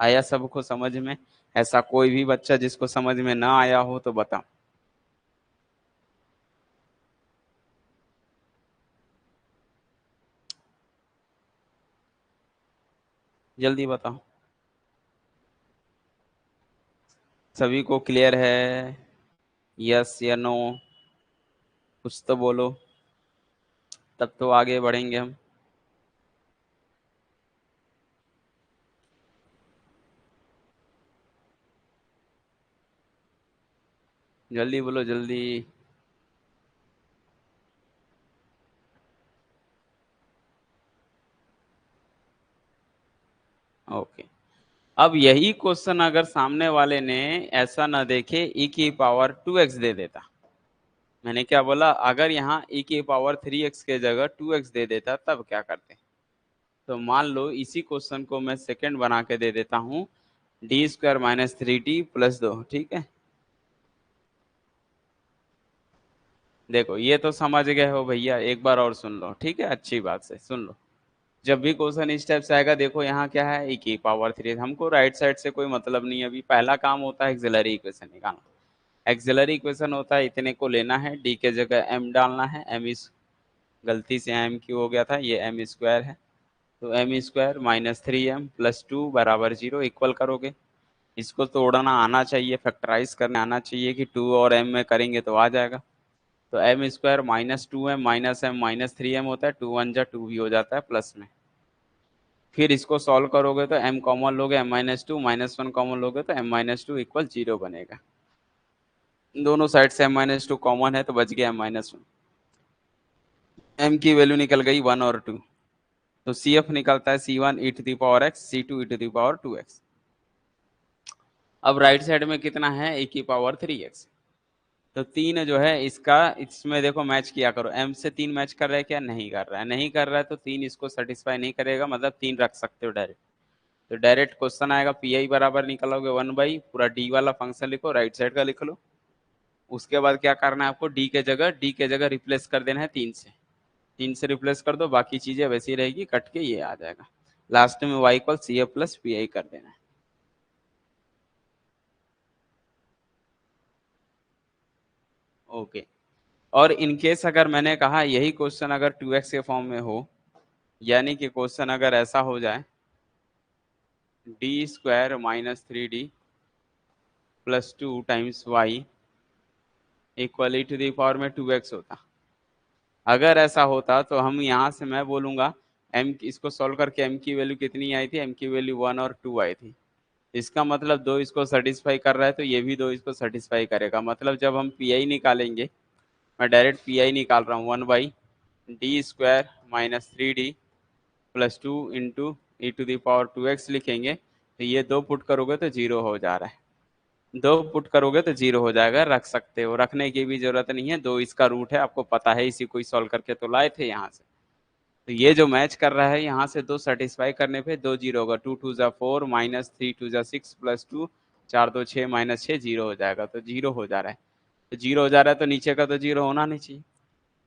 आया सबको समझ में। ऐसा कोई भी बच्चा जिसको समझ में ना आया हो तो बताओ, जल्दी बताओ। सभी को क्लियर है, यस या नो, कुछ तो बोलो, तब तो आगे बढ़ेंगे हम। जल्दी बोलो जल्दी। ओके, अब यही क्वेश्चन अगर सामने वाले ने ऐसा ना देखे e⁻2x दे देता, मैंने क्या बोला, अगर यहाँ e⁻3x के जगह 2x दे देता तब क्या करते। तो मान लो इसी क्वेश्चन को मैं सेकंड बना के दे देता हूँ, D square minus 3d plus 2, ठीक है। देखो ये तो समझ गए हो भैया, एक बार और सुन लो, ठीक है, अच्छी बात से सुन लो। जब भी क्वेश्चन इस टाइप से आएगा, देखो यहाँ क्या है, e⁻3, हमको राइट साइड से कोई मतलब नहीं है। अभी पहला काम होता है एक्सिलरी इक्वेशन निकालना। एक्सिलरी इक्वेशन होता है, इतने को लेना है, डी के जगह m डालना है, m इस गलती से m क्यों हो गया था, ये m स्क्वायर है, तो m square minus 3m plus 2 बराबर 0, इक्वल करोगे। इसको तोड़ना आना चाहिए, फैक्टराइज करना आना चाहिए कि 2 और m में करेंगे तो आ जाएगा। तो m square minus 2m minus m minus 3m होता है, 2 1 जा 2 भी हो जाता है प्लस में। फिर इसको सॉल्व करोगे तो m कॉमन लोगे, m-2 -1 कॉमन लोगे तो m-2 इक्वल 0 बनेगा। दोनों साइड से m-2 कॉमन है तो बच गया m-1। m की वैल्यू निकल गई 1 और 2, तो CF निकलता है c1 e⁻x c2 e⁻2x। अब राइट साइड में कितना है, e⁻3x, तो तीन जो है इसका, इसमें देखो मैच किया करो, m से 3 मैच कर रहा है क्या, नहीं कर रहा है, नहीं कर रहा है तो 3 इसको सेटिस्फाई नहीं करेगा, मतलब 3 रख सकते हो डायरेक्ट। तो डायरेक्ट क्वेश्चन आएगा, पी आई बराबर निकालोगे 1 बाई पूरा डी वाला फंक्शन लिखो, राइट साइड का लिख लो। उसके बाद क्या करना है आपको, डी के जगह रिप्लेस कर देना है 3 से, 3 से रिप्लेस कर दो, बाकी चीजें वैसी रहेगी, कट के ये आ जाएगा। लास्ट में y equal C F plus P I कर देना है। ओके, और इनकेस अगर मैंने कहा यही क्वेश्चन अगर 2x के फॉर्म में हो, यानी कि क्वेश्चन अगर ऐसा हो जाए d square minus 3d plus 2 times y equal e to the power में 2x होता। अगर ऐसा होता तो हम यहाँ से मैं बोलूंगा m इसको सॉल्व करके m की वैल्यू कितनी आई थी, m की वैल्यू 1 और 2 आई थी। इसका मतलब दो इसको सेटिस्फाई कर रहा है तो ये भी दो इसको सेटिस्फाई करेगा। मतलब जब हम पी आई निकालेंगे, मैं डायरेक्ट पी आई निकाल रहा हूँ, 1/d² minus 3d plus 2 into e to the power 2x लिखेंगे तो ये दो पुट करोगे तो जीरो हो जा रहा है। दो पुट करोगे तो जीरो हो जाएगा, रख सकते हो, रखने की भी जरूरत नहीं है, दो इसका रूट है, आपको पता है, इसी को सॉल्व करके तो लाए थे यहाँ से। तो ये जो मैच कर रहा है यहाँ से दो सेटिस्फाई करने पे दो जीरो होगा, 2 2 जा 4 माइनस 3 2 जा 6 प्लस 2 4 2 6 माइनस 6 जीरो हो जाएगा। तो जीरो हो जा रहा है, तो जीरो हो जा रहा है तो नीचे का तो जीरो होना नहीं चाहिए।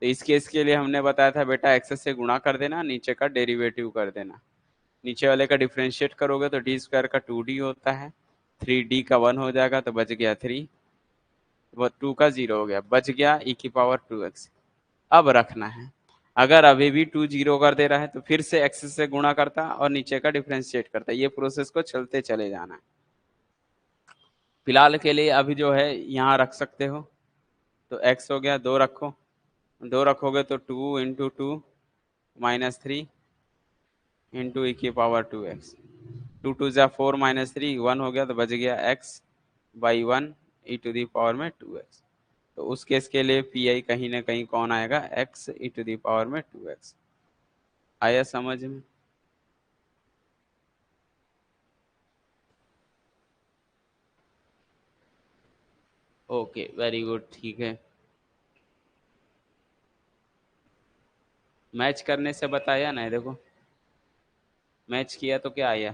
तो इस केस के लिए हमने बताया था बेटा एक्स से गुणा कर देना, नीचे का डेरिवेटिव कर देना। नीचे वाले का डिफ्रेंशिएट करोगे तो डी स्क्वायर का 2d होता है, 3d का 1 हो जाएगा तो बच गया 3, वो 2 का 0 हो गया, बच गया e की पावर 2x। अब रखना है, अगर अभी भी 2 जीरो कर दे रहा है तो फिर से x से गुणा करता और नीचे का डिफ्रेंशिएट करता, ये प्रोसेस को चलते चले जाना है। फिलहाल के लिए अभी जो है यहाँ रख सकते हो, तो x हो गया, दो रखो, दो रखोगे तो 2 × 2 माइनस 3 इंटू ई की पावर 2x, 2 2 जा 4 माइनस 3 1 हो गया तो बच गया x/1 E to the power में 2x। तो उस केस के लिए पी आई कहीं ना कहीं कौन आएगा, x e to the power में 2x। आया समझ में? ओके वेरी गुड, ठीक है। मैच करने से बताया ना, देखो मैच किया तो क्या आया,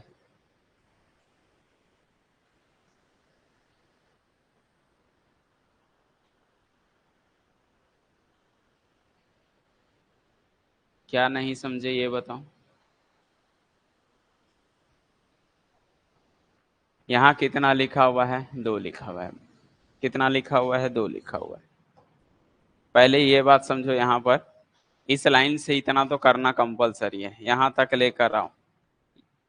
क्या नहीं समझे ये बताओ। यहाँ कितना लिखा हुआ है, दो लिखा हुआ है। कितना लिखा हुआ है, दो लिखा हुआ है। पहले ये बात समझो, यहाँ पर इस लाइन से इतना तो करना कंपलसरी है, यहाँ तक लेकर आओ।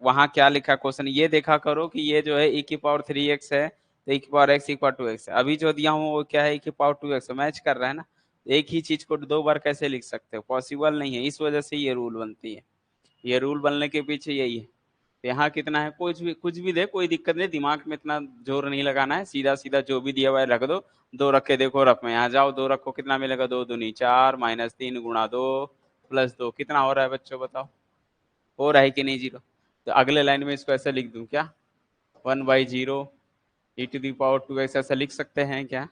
वहां क्या लिखा क्वेश्चन ये देखा करो कि ये जो है e की पावर 3x है तो e की power x equal to x है। अभी जो दिया हूँ वो क्या है, e की पावर 2x मैच कर रहा है ना। एक ही चीज को दो बार कैसे लिख सकते हो, पॉसिबल नहीं है, इस वजह से ये रूल बनती है। ये रूल बनने के पीछे यही है। तो यहाँ कितना है, कुछ भी दे कोई दिक्कत नहीं, दिमाग में इतना जोर नहीं लगाना है, सीधा सीधा जो भी दिया हुआ है रख दो। दो रख के देखो, रफ में यहाँ जाओ, दो रखो, कितना मिलेगा, 2 दूनी 4 माइनस 3 × 2 प्लस 2 कितना हो रहा है बच्चों बताओ, हो रहा है कि नहीं जीरो। तो अगले लाइन में इसको ऐसे लिख दूं क्या, 1/0 ई टू दी पावर 2x ऐसा लिख सकते हैं क्या,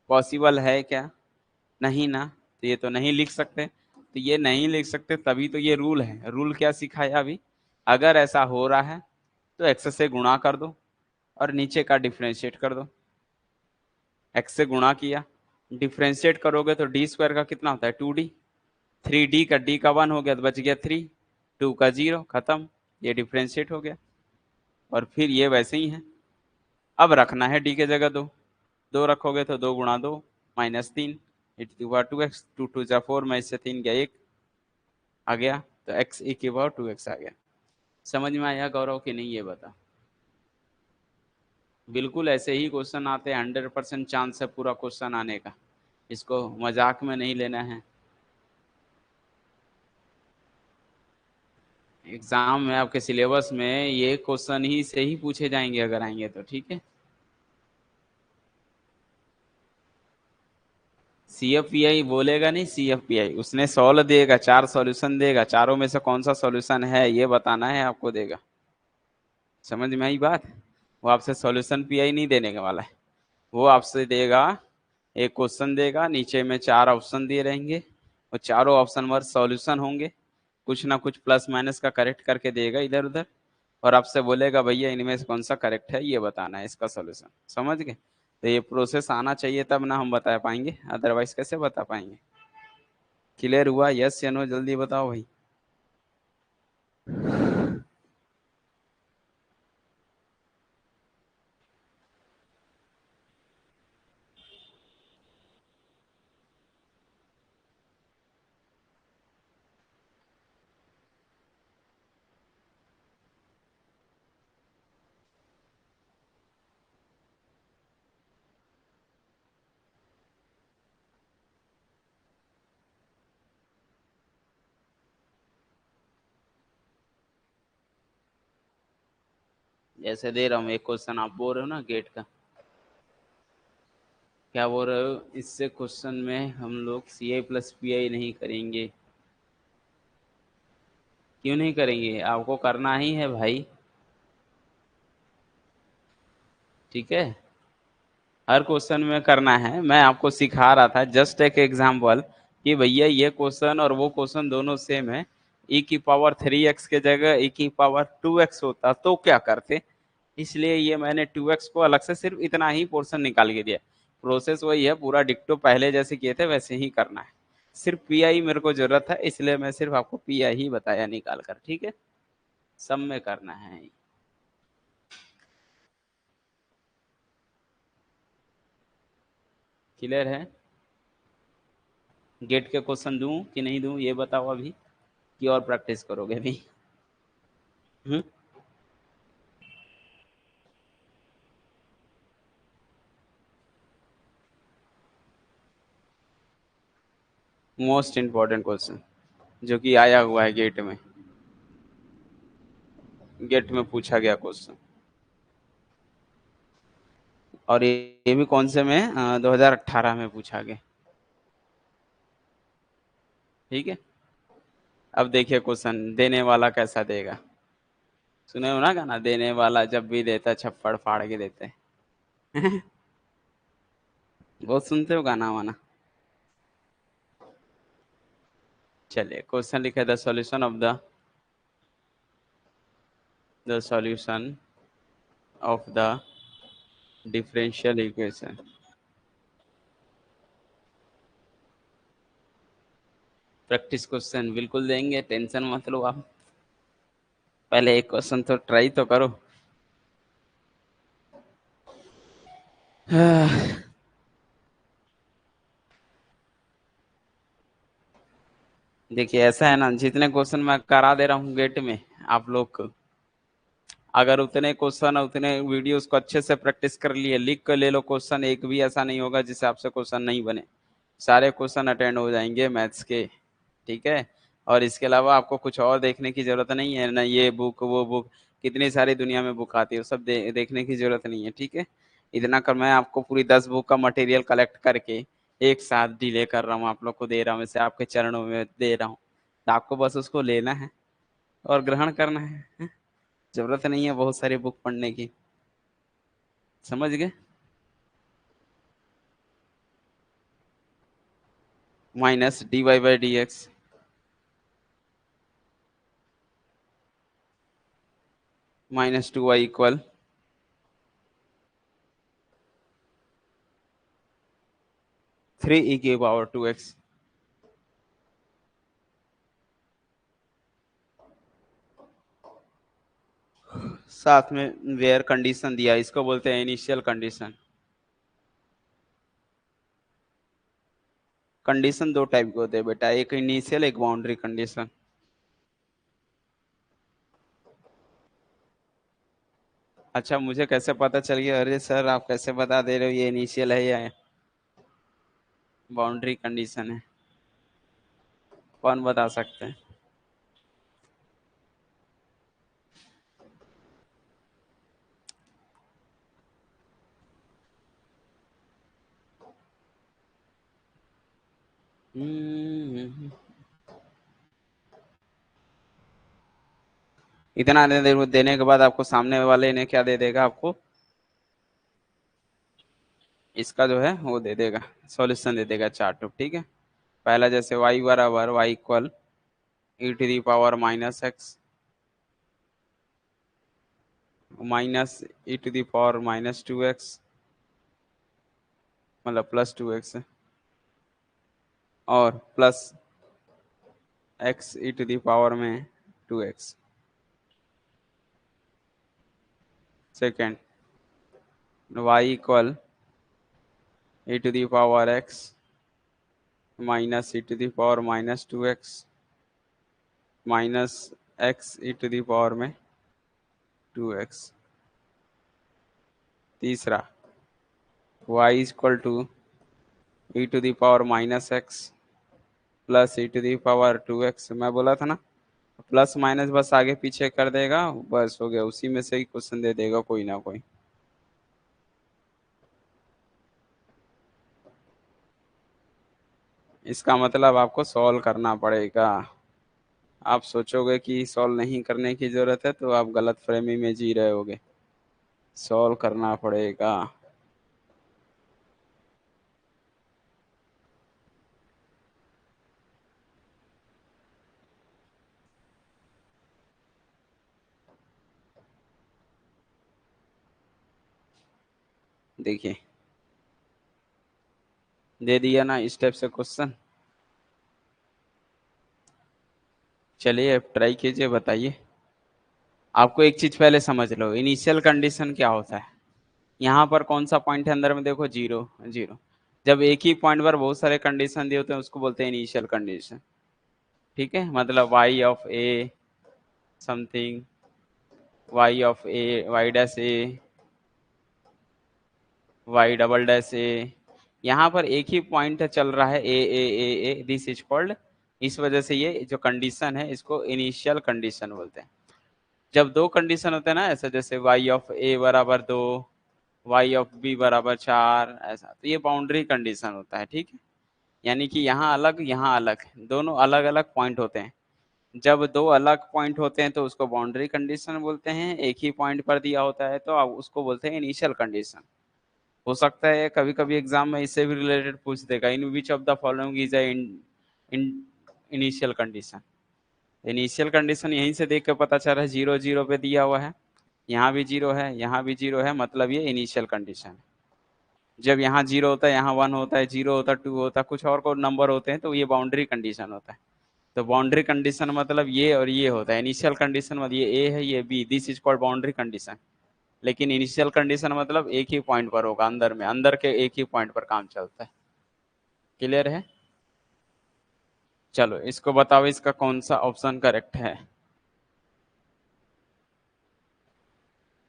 पॉसिबल है क्या, नहीं ना। तो ये तो नहीं लिख सकते, तो ये नहीं लिख सकते तभी तो ये रूल है। रूल क्या सिखाया अभी, अगर ऐसा हो रहा है तो एक्स से गुणा कर दो और नीचे का डिफ्रेंशिएट कर दो। एक्स से गुणा किया, डिफ्रेंशिएट करोगे तो डी स्क्वायर का कितना होता है 2d, 3d का d का 1 हो गया तो बच गया 3, 2 का 0 खत्म, ये डिफ्रेंशिएट हो गया। और फिर ये वैसे ही है, अब रखना है डी के जगह दो, दो रखोगे तो 2 × 2 -3 e⁻²x, 2 2 जा 4 में इससे 3 गया 1 आ गया, तो x e⁻²x आ गया। समझ में आया गौरव कि नहीं ये बता। बिल्कुल ऐसे ही क्वेश्चन आते हैं, 100% चांस है पूरा क्वेश्चन आने का, इसको मजाक में नहीं लेना है। एग्जाम में आपके सिलेबस में ये क्वेश्चन ही से ही पूछे जाएंगे अगर आएंगे तो, ठीक है। CFPI बोलेगा नहीं, CFPI उसने सॉल्व देगा, चार सॉल्यूशन देगा, चारों में से कौन सा सॉल्यूशन है ये बताना है आपको, देगा। समझ में आई बात। वो आपसे सॉल्यूशन पीआई नहीं देने के वाला है, वो आपसे देगा एक क्वेश्चन देगा, नीचे में चार ऑप्शन दिए रहेंगे, और चारों ऑप्शन में सॉल्यूशन होंगे, कुछ ना कुछ प्लस माइनस का करेक्ट करके देगा इधर उधर, और आपसे बोलेगा भैया इनमें से कौन सा करेक्ट है ये बताना है, इसका सॉल्यूशन। समझ गए। तो ये प्रोसेस आना चाहिए तब ना हम बता पाएंगे, अदरवाइज कैसे बता पाएंगे। क्लियर हुआ, यस या नो, जल्दी बताओ भाई। जैसे दे रहा हूँ एक क्वेश्चन, आप बोल रहे हो ना गेट का, क्या बोल रहे हो, इससे क्वेश्चन में हम लोग सी आई प्लस पी आई नहीं करेंगे। क्यों नहीं करेंगे, आपको करना ही है भाई। ठीक है, हर क्वेश्चन में करना है। मैं आपको सिखा रहा था जस्ट एक एग्जांपल कि भैया ये क्वेश्चन और वो क्वेश्चन दोनों सेम है, e की पावर 3x के जगह e की पावर 2x होता तो क्या करते। इसलिए ये मैंने 2x को अलग से सिर्फ इतना ही पोर्शन निकाल के दिया। प्रोसेस वही है, पूरा डिक्टो पहले जैसे किए थे वैसे ही करना है। सिर्फ पी आई मेरे को जरूरत है, इसलिए मैं सिर्फ आपको पी आई ही बताया निकाल कर। ठीक है, सब में करना है। क्लियर है। गेट के क्वेश्चन दूं कि नहीं दूं ये बताओ अभी, कि और प्रैक्टिस करोगे अभी। हम्म। मोस्ट इंपॉर्टेंट क्वेश्चन जो कि आया हुआ है गेट में, गेट में पूछा गया क्वेश्चन। और ये भी कौन से में, 2018 में पूछा गया। ठीक है, अब देखिए क्वेश्चन देने वाला कैसा देगा। सुने हो ना गाना, देने वाला जब भी देता छप्पड़ फाड़ के देते हैं। बहुत सुनते हो गाना वाना। चलिए क्वेश्चन लिखा है, the solution of the differential equation. Practice question बिल्कुल देंगे, टेंशन मत लो आप। पहले एक क्वेश्चन तो ट्राई तो करो। देखिए ऐसा है ना, जितने क्वेश्चन मैं करा दे रहा हूँ गेट में आप लोग को, अगर उतने क्वेश्चन उतने वीडियोस को अच्छे से प्रैक्टिस कर लिए, लिख कर ले लो क्वेश्चन, एक भी ऐसा नहीं होगा जिससे आपसे क्वेश्चन नहीं बने। सारे क्वेश्चन अटेंड हो जाएंगे मैथ्स के। ठीक है, और इसके अलावा आपको कुछ और देखने की जरूरत नहीं है ना, ये बुक वो बुक, कितनी सारी दुनिया में बुक आती है, वो सब देखने की जरूरत नहीं है। ठीक है, इतना कर मैं आपको पूरी 10 बुक का मटेरियल कलेक्ट करके एक साथ डिले कर रहा हूँ, आप लोग को दे रहा हूँ, इसे आपके चरणों में दे रहा हूँ। तो आपको बस उसको लेना है और ग्रहण करना है। जरूरत नहीं है बहुत सारी बुक पढ़ने की। समझ गए। Minus d y by d x minus 2y equal 3e की पावर 2x। साथ में वेयर कंडीशन दिया, इसको बोलते हैं इनिशियल कंडीशन। कंडीशन दो टाइप के होते हैं बेटा, एक इनिशियल एक बाउंड्री कंडीशन। अच्छा मुझे कैसे पता चल गया, अरे सर आप कैसे बता दे रहे हो ये इनिशियल है या बाउंड्री कंडीशन है, कौन बता सकते हैं। हम्म, इतना देने के बाद आपको सामने वाले ने क्या दे देगा आपको, इसका जो है वो दे देगा, सॉल्यूशन दे देगा चार्ट। ठीक है, पहला जैसे y बराबर y equal e⁻−x minus e⁻−2x, मतलब +2x, और plus x e⁻²x। Second, y equal e⁻x minus e⁻−2x minus x e⁻²x। तीसरा, y equal to e⁻−x plus e⁻²x, मैं बोला था ना प्लस माइनस बस आगे पीछे कर देगा, बस हो गया, उसी में से ही क्वेश्चन दे देगा कोई ना कोई। इसका मतलब आपको सॉल्व करना पड़ेगा। आप सोचोगे कि सॉल्व नहीं करने की जरूरत है तो आप गलत फहमी में जी रहे होगे। सॉल्व करना पड़ेगा। देखिए, दे दिया ना इस टाइप से क्वेश्चन। चलिए अब ट्राई कीजिए, बताइए। आपको एक चीज पहले समझ लो, इनिशियल कंडीशन क्या होता है। यहाँ पर कौन सा पॉइंट है अंदर में, देखो जीरो जीरो। जब एक ही पॉइंट पर बहुत सारे कंडीशन दिए होते हैं उसको बोलते हैं इनिशियल कंडीशन। ठीक है, मतलब y of a something, y of a, y dash a, y double dash a. यहाँ पर एक ही पॉइंट चल रहा है, ए दिस इज कॉल्ड। इस वजह से ये जो कंडीशन है इसको इनिशियल कंडीशन बोलते हैं। जब दो कंडीशन होते हैं ना, ऐसा जैसे वाई ऑफ ए बराबर 2, वाई ऑफ बी बराबर 4, ऐसा, तो ये बाउंड्री कंडीशन होता है। ठीक है, यानी कि यहाँ अलग यहाँ अलग, दोनों अलग अलग पॉइंट होते हैं। जब दो अलग पॉइंट होते हैं तो उसको बाउंड्री कंडीशन बोलते हैं, एक ही पॉइंट पर दिया होता है तो आप उसको बोलते हैं इनिशियल कंडीशन। हो सकता है कभी कभी एग्जाम में इससे भी रिलेटेड पूछ देगा, in which of the following is initial condition. Initial condition यहीं से देख के पता चल रहा है, जीरो जीरो पे दिया हुआ है, यहाँ भी जीरो है, यहाँ भी जीरो है, मतलब ये इनिशियल कंडीशन है। जब यहाँ जीरो होता है, यहाँ वन होता है, जीरो होता है, टू होता है, कुछ और को नंबर होते हैं तो ये बाउंड्री कंडीशन होता है। तो बाउंड्री कंडीशन मतलब ये और ये होता है। इनिशियल कंडीशन मतलब ये ए है, ये B, this is called boundary condition. लेकिन इनिशियल कंडीशन मतलब एक ही पॉइंट पर होगा, अंदर में, अंदर के एक ही पॉइंट पर काम चलता है। क्लियर है? चलो इसको बताओ, इसका कौन सा ऑप्शन करेक्ट है।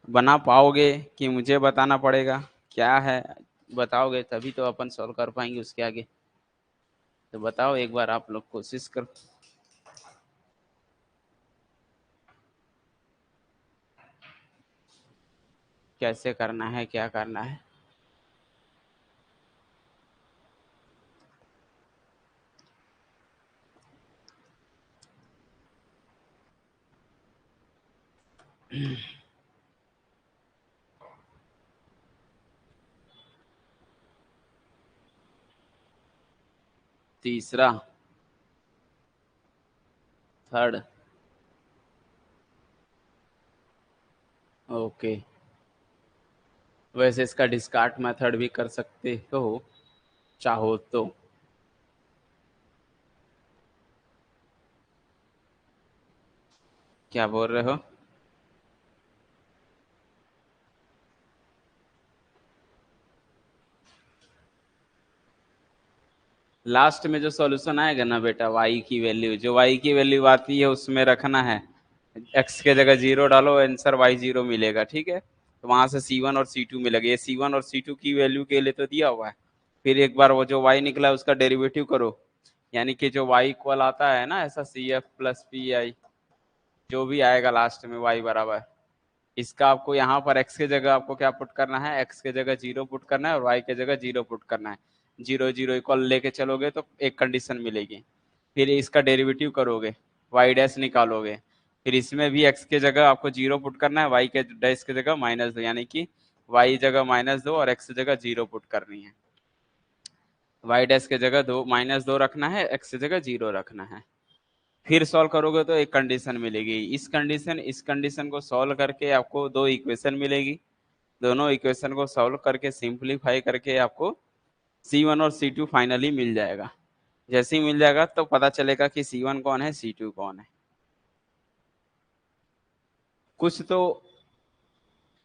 बना पाओगे कि मुझे बताना पड़ेगा क्या है? बताओगे तभी तो अपन सॉल्व कर पाएंगे उसके आगे। तो बताओ एक बार, आप लोग कोशिश करो। कैसे करना है, क्या करना है? तीसरा, थर्ड, ओके। वैसे इसका डिस्कार्ट मेथड भी कर सकते हो चाहो तो। क्या बोल रहे हो? लास्ट में जो सॉल्यूशन आएगा ना बेटा, वाई की वैल्यू, जो वाई की वैल्यू आती है उसमें रखना है। एक्स के जगह जीरो डालो, आंसर वाई जीरो मिलेगा। ठीक है, तो वहां से सी वन और सी टू मिलेगा। ये सी वन और सी टू की वैल्यू के लिए तो दिया हुआ है। फिर एक बार वो जो वाई निकला उसका डेरिवेटिव करो, यानी कि जो वाई इक्वल आता है ना, ऐसा C F plus P I, जो भी आएगा लास्ट में वाई बराबर, इसका आपको यहाँ पर x के जगह आपको क्या पुट करना है, x के जगह जीरो पुट करना है और y के जगह जीरो पुट करना है। जीरो जीरो इक्वल लेके चलोगे तो एक कंडीशन मिलेगी। फिर इसका डेरिवेटिव करोगे, y डैश निकालोगे। फिर इसमें भी x के जगह आपको जीरो पुट करना है, y के डैश के जगह माइनस दो, यानी कि y जगह माइनस दो और x जगह जीरो पुट करनी है। y डैश के जगह दो माइनस दो रखना है, x की जगह जीरो रखना है। फिर सॉल्व करोगे तो एक कंडीशन मिलेगी। इस कंडीशन को सॉल्व करके आपको दो इक्वेशन मिलेगी। दोनों इक्वेशन को सॉल्व करके सिंपलीफाई करके आपको C1 और C2 फाइनली मिल जाएगा। जैसे ही मिल जाएगा तो पता चलेगा कि C1 कौन है, C2 कौन है। कुछ तो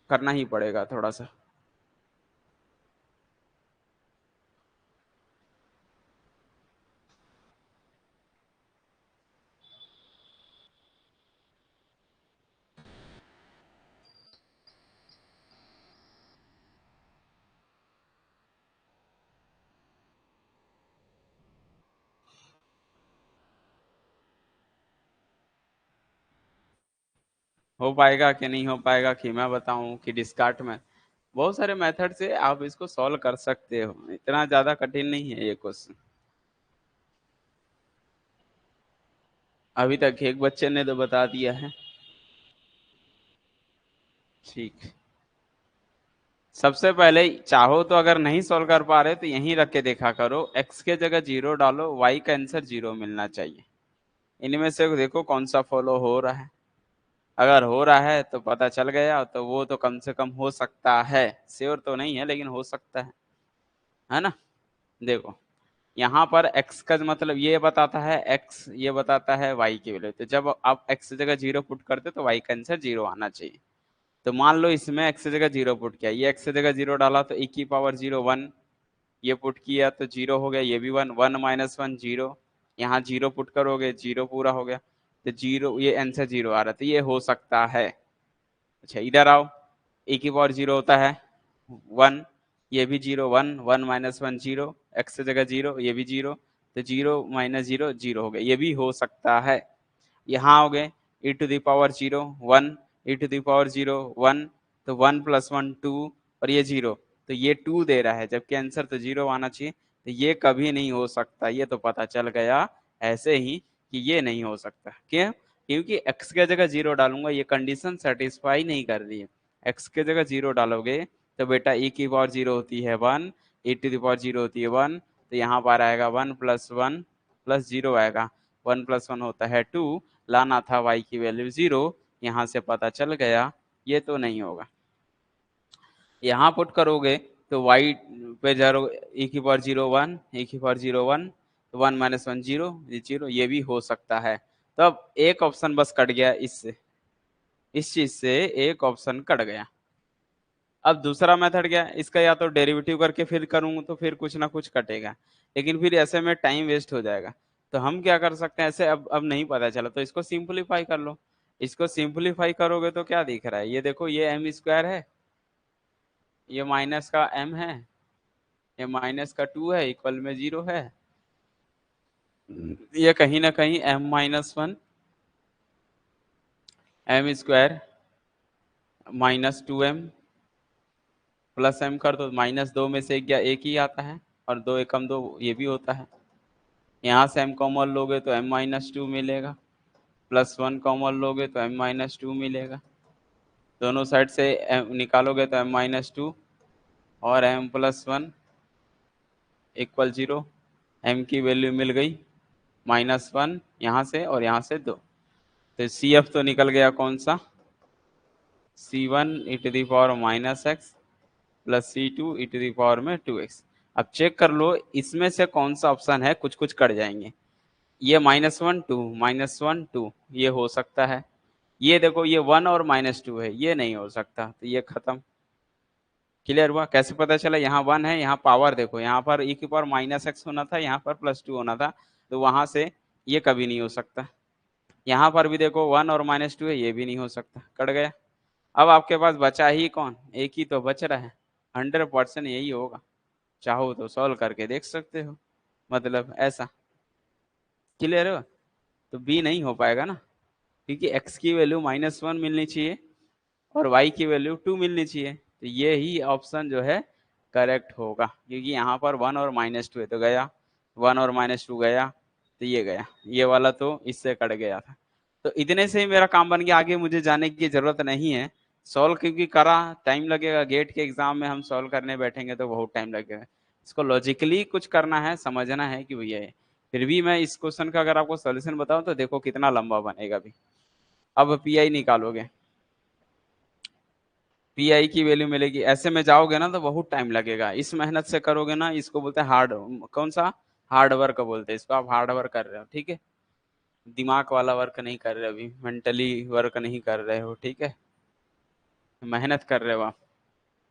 करना ही पड़ेगा थोड़ा सा। हो पाएगा कि नहीं हो पाएगा, कि मैं बताऊं कि डिस्कार्ट में? बहुत सारे मेथड से आप इसको सॉल्व कर सकते हो, इतना ज्यादा कठिन नहीं है ये क्वेश्चन। अभी तक एक बच्चे ने तो बता दिया है। ठीक, सबसे पहले चाहो तो अगर नहीं सॉल्व कर पा रहे तो यहीं रख के देखा करो, एक्स के जगह जीरो डालो, वाई का आंसर जीरो मिलना चाहिए। इनमें से देखो कौन सा फॉलो हो रहा है। अगर हो रहा है तो पता चल गया, तो वो तो कम से कम हो सकता है, श्योर तो नहीं है लेकिन हो सकता है ना। देखो यहाँ पर x का मतलब ये बताता है, x ये बताता है y की वैल्यू, तो जब आप x की जगह जीरो पुट करते तो y का आंसर जीरो आना चाहिए। तो मान लो इसमें x की जगह जीरो पुट किया, ये x की जगह जीरो डाला तो e की पावर जीरो वन, ये पुट किया तो जीरो हो गया, ये भी one, one minus one zero, यहाँ जीरो पुट करोगे जीरो पूरा हो गया, तो जीरो ये आंसर जीरो आ रहा है, तो ये हो सकता है। अच्छा इधर आओ, e की पावर जीरो होता है वन, ये भी zero, one one minus one zero, x की जगह जीरो, ये भी जीरो, तो जीरो माइनस जीरो जीरो हो गया, ये भी हो सकता है। यहाँ हो गए e to the power zero one, e to the power zero one, तो वन प्लस वन टू, और ये जीरो, तो ये टू दे रहा है जबकि आंसर तो जीरो आना चाहिए, तो ये कभी नहीं हो सकता। ये तो पता चल गया ऐसे ही कि ये नहीं हो सकता। क्यों? क्योंकि x की जगह जीरो डालूंगा, ये कंडीशन सेटिस्फाई नहीं कर रही है। x की जगह जीरो डालोगे तो बेटा e की पावर जीरो होती है one, e to the power zero होती है वन, तो यहाँ पर आएगा वन प्लस जीरो आएगा, वन प्लस वन होता है टू, लाना था y की वैल्यू जीरो, यहाँ से पता चल गया ये तो नहीं होगा। यहाँ पुट करोगे तो y पे जरो, e की पावर जीरो वन, e की power zero one, one minus one zero, ये जीरो, ये भी हो सकता है। तो अब एक ऑप्शन बस कट गया इससे, इस चीज से एक ऑप्शन कट गया। अब दूसरा मेथड क्या है, इसका या तो डेरिवेटिव करके फिर करूंगा तो फिर कुछ ना कुछ कटेगा, लेकिन फिर ऐसे में टाइम वेस्ट हो जाएगा। तो हम क्या कर सकते हैं, ऐसे अब नहीं पता चला तो इसको सिंपलीफाई कर लो। इसको सिंपलीफाई करोगे तो क्या दिख रहा है, ये देखो ये एम स्क्वायर है, ये माइनस का एम है, ये माइनस का टू है, इक्वल में जीरो है, ये कहीं ना कहीं m minus one, m square minus two m plus m कर दो, माइनस दो में से एक ही आता है, और दो एकम दो ये भी होता है। यहाँ से एम कॉमन लोगे तो एम माइनस टू मिलेगा, प्लस वन कॉमन लोगे तो एम माइनस टू मिलेगा, दोनों साइड से m निकालोगे तो एम माइनस टू और m plus one equal zero, m की वैल्यू मिल गई माइनस वन यहाँ से और यहाँ से दो, तो सी एफ तो निकल गया कौन सा, c one e to the power minus x plus C two e to the power में टू एक्स। अब चेक कर लो इसमें से कौन सा ऑप्शन है, कुछ कुछ कट जाएंगे। ये माइनस वन टू ये हो सकता है, ये देखो ये वन और माइनस टू है, ये नहीं हो सकता, तो ये खत्म। क्लियर हुआ? कैसे पता चला, यहाँ वन है, यहाँ पावर देखो, यहाँ पर e की पावर माइनस एक्स होना था, यहाँ पर प्लस टू होना था, तो वहां से ये कभी नहीं हो सकता। यहाँ पर भी देखो वन और माइनस टू है, ये भी नहीं हो सकता, कट गया। अब आपके पास बचा ही कौन, एक ही तो बच रहा है, 100% यही होगा। चाहो तो सॉल्व करके देख सकते हो, मतलब ऐसा। क्लियर हो? तो बी नहीं हो पाएगा ना, क्योंकि x की वैल्यू माइनस वन मिलनी चाहिए और y की वैल्यू टू मिलनी चाहिए, तो ये ही ऑप्शन जो है करेक्ट होगा, क्योंकि यहाँ पर वन और माइनस टू है तो गया, वन और माइनस टू गया, तो ये गया, ये वाला तो इससे कट गया था। तो इतने से ही मेरा काम बन गया, आगे मुझे जाने की जरूरत नहीं है। सॉल्व क्योंकि करा, टाइम लगेगा, गेट के एग्जाम में हम सॉल्व करने बैठेंगे तो बहुत टाइम लगेगा। इसको लॉजिकली कुछ करना है, समझना है कि भैया ये, फिर भी मैं इस क्वेश्चन का अगर आपको सोल्यूशन बताऊं तो देखो कितना लंबा बनेगा भी। अब पी निकालोगे, पी की वैल्यू मिलेगी, ऐसे में जाओगे ना तो बहुत टाइम लगेगा, इस मेहनत से करोगे ना, इसको बोलते हैं हार्ड, कौन सा हार्ड वर्क बोलते हैं इसको, आप हार्ड वर्क कर रहे हो, ठीक है, दिमाग वाला वर्क नहीं कर रहे, अभी मेंटली वर्क नहीं कर रहे हो, ठीक है, मेहनत कर रहे हो आप।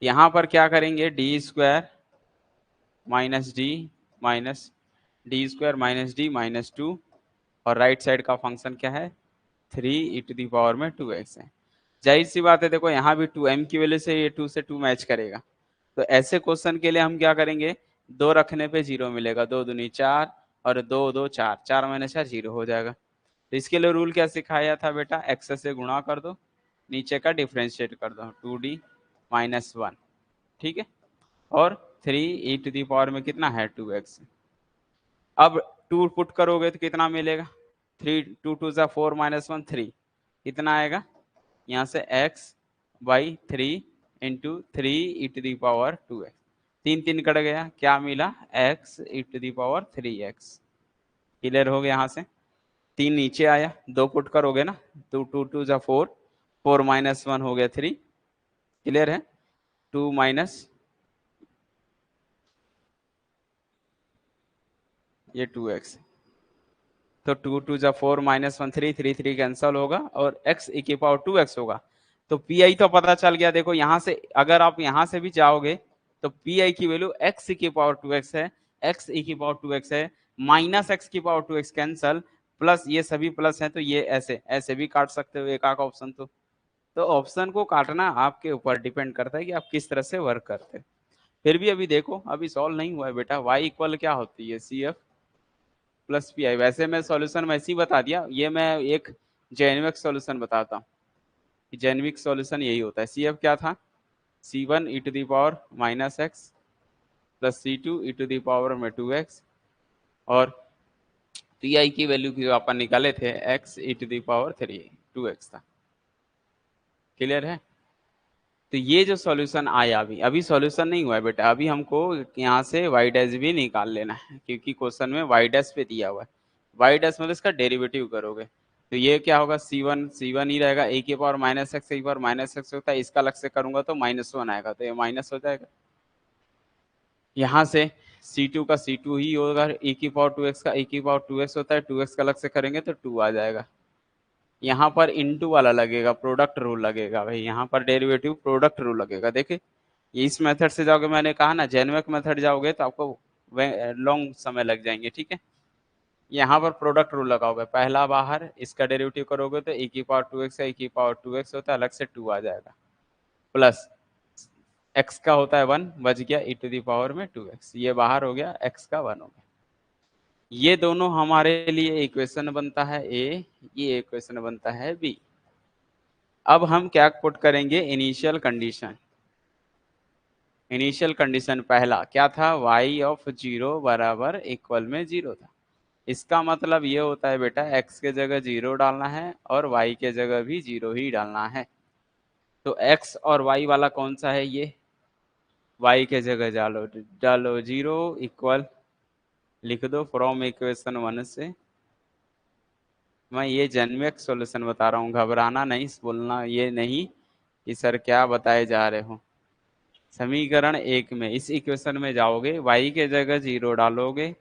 यहाँ पर क्या करेंगे, d square minus d minus d square minus d minus two, और राइट साइड का फंक्शन क्या है, three e to the power में टू एक्स है। जाहिर सी बात है, देखो यहाँ भी टू एम की वजह से ये टू से टू मैच करेगा, तो ऐसे क्वेश्चन के लिए हम क्या करेंगे, दो रखने पे जीरो मिलेगा, दो दूनी चार और दो दो चार, चार माइनस चार जीरो हो जाएगा। तो इसके लिए रूल क्या सिखाया था बेटा, एक्स से गुणा कर दो, नीचे का डिफ्रेंशिएट कर दो 2d माइनस 1, ठीक है। और 3e में कितना है 2x। अब 2 पुट करोगे तो कितना मिलेगा, 3 2 2 जा 4 माइनस 1 3, कितना आएगा यहाँ से x by 3 into 3e2x, 3 3 cut गया, क्या मिला x e3x। क्लियर हो गया। यहाँ से 3 नीचे आया, 2 पुट करोगे ना, 2 2 2 जा 4, 4 माइनस 1 हो गया 3, क्लियर है। 2 माइनस ये 2x, तो 2 2 जा 4 माइनस 1 3 3 3 कैंसल होगा और x e 2x होगा। तो पी तो पता चल गया। देखो यहाँ से अगर आप यहाँ से भी जाओगे तो पी की वैल्यू x e 2x है, x e 2x है, माइनस x की पावर 2x कैंसल, प्लस ये सभी प्लस है तो ये ऐसे ऐसे भी काट सकते हो एक आध ऑप्शन। तो ऑप्शन को काटना आपके ऊपर डिपेंड करता है कि आप किस तरह से वर्क करते हैं। फिर भी अभी देखो अभी सॉल्व नहीं हुआ है बेटा, y इक्वल क्या होती है CF प्लस पी। वैसे मैं सॉल्यूशन वैसे ही बता दिया, ये मैं एक जेनविक सॉल्यूशन बताता हूँ। जेनविक सॉल्यूशन यही होता है। CF क्या था, C1 e minus x plus C2 e 2x, और पी की वैल्यू की अपन निकाले थे x e 2x था। क्लियर है। तो ये जो सॉल्यूशन आया अभी सॉल्यूशन नहीं हुआ है बेटा, अभी हमको यहाँ से वाई डैश भी निकाल लेना है क्योंकि क्वेश्चन में वाई डैश पे दिया हुआ है। वाई डैश मतलब इसका डेरिवेटिव करोगे तो ये क्या होगा, C1 ही रहेगा, a की power minus x, power minus x होता है, इसका अलग से करूंगा तो -1 आएगा, तो ये माइनस हो जाएगा। यहाँ से C2 का C2 ही होगा, e की पावर 2x का e की पावर 2x होता है, 2x का अलग से करेंगे तो 2 आ जाएगा। यहाँ पर इनटू वाला लगेगा, प्रोडक्ट रूल लगेगा भाई, यहाँ पर डेरिवेटिव प्रोडक्ट रूल लगेगा। देखिए इस मेथड से जाओगे, मैंने कहा ना जेनविक मेथड जाओगे तो आपको लॉन्ग समय लग जाएंगे, ठीक है। यहाँ पर प्रोडक्ट रूल लगाओगे, पहला बाहर, इसका डेरिवेटिव करोगे तो e की पावर 2x है, e की पावर 2x होता है, अलग से 2 आ जाएगा, प्लस x का होता है 1, बच गया e में 2x, ये बाहर हो गया, x का 1 हो गया। ये दोनों हमारे लिए इक्वेशन बनता है A, ये इक्वेशन बनता है B। अब हम क्या पुट करेंगे, इनिशियल कंडीशन। इनिशियल कंडीशन पहला क्या था, y ऑफ 0 बराबर इक्वल में 0 था। इसका मतलब ये होता है बेटा x के जगह 0 डालना है और y के जगह भी 0 ही डालना है। तो x और y वाला कौन सा है, ये y के जगह डालो 0 इक्वल लिख दो फ्रॉम इक्वेशन 1 से। मैं ये जेनविक सॉल्यूशन बता रहा हूँ, घबराना नहीं, बोलना ये नहीं कि सर क्या बताए जा रहे हो। समीकरण 1 में इस इक्वेशन में जाओगे, y के जगह 0 डालोगे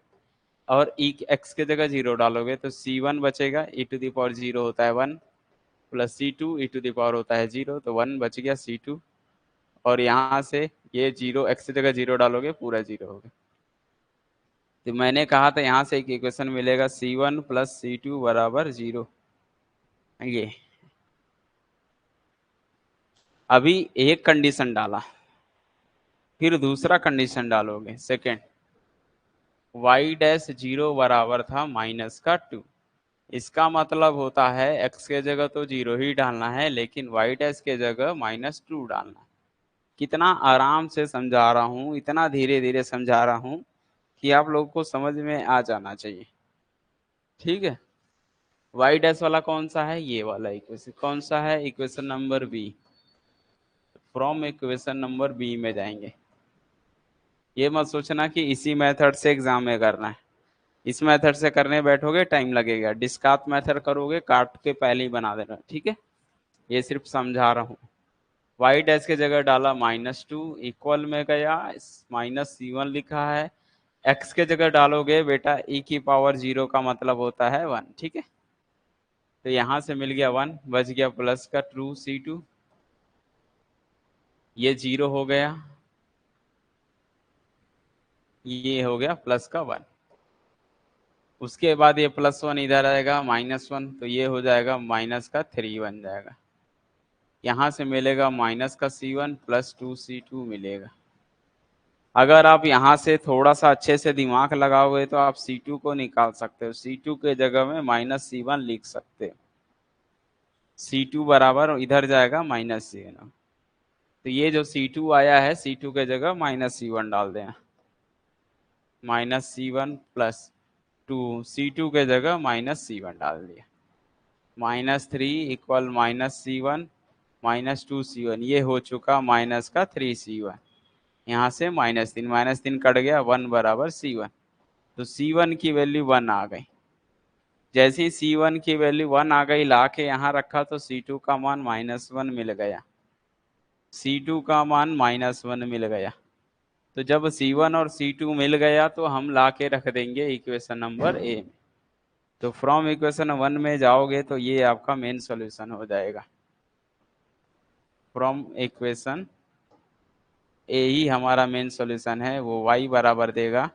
और x के जगह 0 डालोगे तो C1 बचेगा, e 0 होता है 1, प्लस C2 e होता है 0, तो 1 बच गया C2, और यहाँ से ये 0 x की जगह 0 डालोगे पूरा 0 हो गया। तो मैंने कहा था यहाँ से एक इक्वेशन मिलेगा C1 प्लस C2 बराबर 0। ये अभी एक कंडीशन डाला, फिर दूसरा कंडीशन डालोगे सेकेंड, y डैश 0 बराबर था -2। इसका मतलब होता है x के जगह तो 0 ही डालना है, लेकिन y डैश के जगह -2 डालना है। कितना आराम से समझा रहा हूँ, इतना धीरे धीरे समझा रहा हूँ कि आप लोगों को समझ में आ जाना चाहिए, ठीक है। y डैश वाला कौन सा है, ये वाला इक्वेशन कौन सा है, equation number B. From equation number B में जाएंगे। ये मत सोचना कि इसी मेथड से एग्जाम में करना है, इस मेथड से करने बैठोगे टाइम लगेगा, डिस्कार्ट मेथड करोगे काट के पहले ही बना देना, ठीक है। ये सिर्फ समझा रहा हूँ। y डैश के जगह डाला -2 इक्वल में गया, -C1 लिखा है, x के जगह डालोगे बेटा e की पावर 0 का मतलब होता है 1, ठीक है। तो यहां से मिल गया 1, बच गया प्लस का 2C2, ये 0 हो गया, ये हो गया प्लस का 1। उसके बाद ये +1 इधर आएगा -1, तो ये हो जाएगा -3 बन जाएगा। यहाँ से मिलेगा -C1 प्लस 2C2 मिलेगा। अगर आप यहाँ से थोड़ा सा अच्छे से दिमाग लगाओगे तो आप C2 को निकाल सकते हो, C2 के जगह में -C1 लिख सकते हो। C2 बराबर इधर जाएगा -C1। तो ये जो C2 आया है, C2 के जगह -C1 डाल दें, -C1 +2, C2 के जगह -C1 डाल दिया, -3 इक्वल -C1 -2C1, ये हो चुका -3C1। यहाँ से -3 कट गया, 1 बराबर C1। तो C1 की वैल्यू 1 आ गई। जैसे ही C1 की वैल्यू 1 आ गई, ला के यहाँ रखा तो C2 का मान -1 मिल गया, C2 का मान -1 मिल गया। तो जब C1 और C2 मिल गया तो हम ला के रख देंगे इक्वेशन नंबर ए में। तो फ्रॉम इक्वेशन 1 में जाओगे तो ये आपका मेन सॉल्यूशन हो जाएगा। फ्रॉम इक्वेशन ए ही हमारा मेन सॉल्यूशन है। वो y बराबर देगा,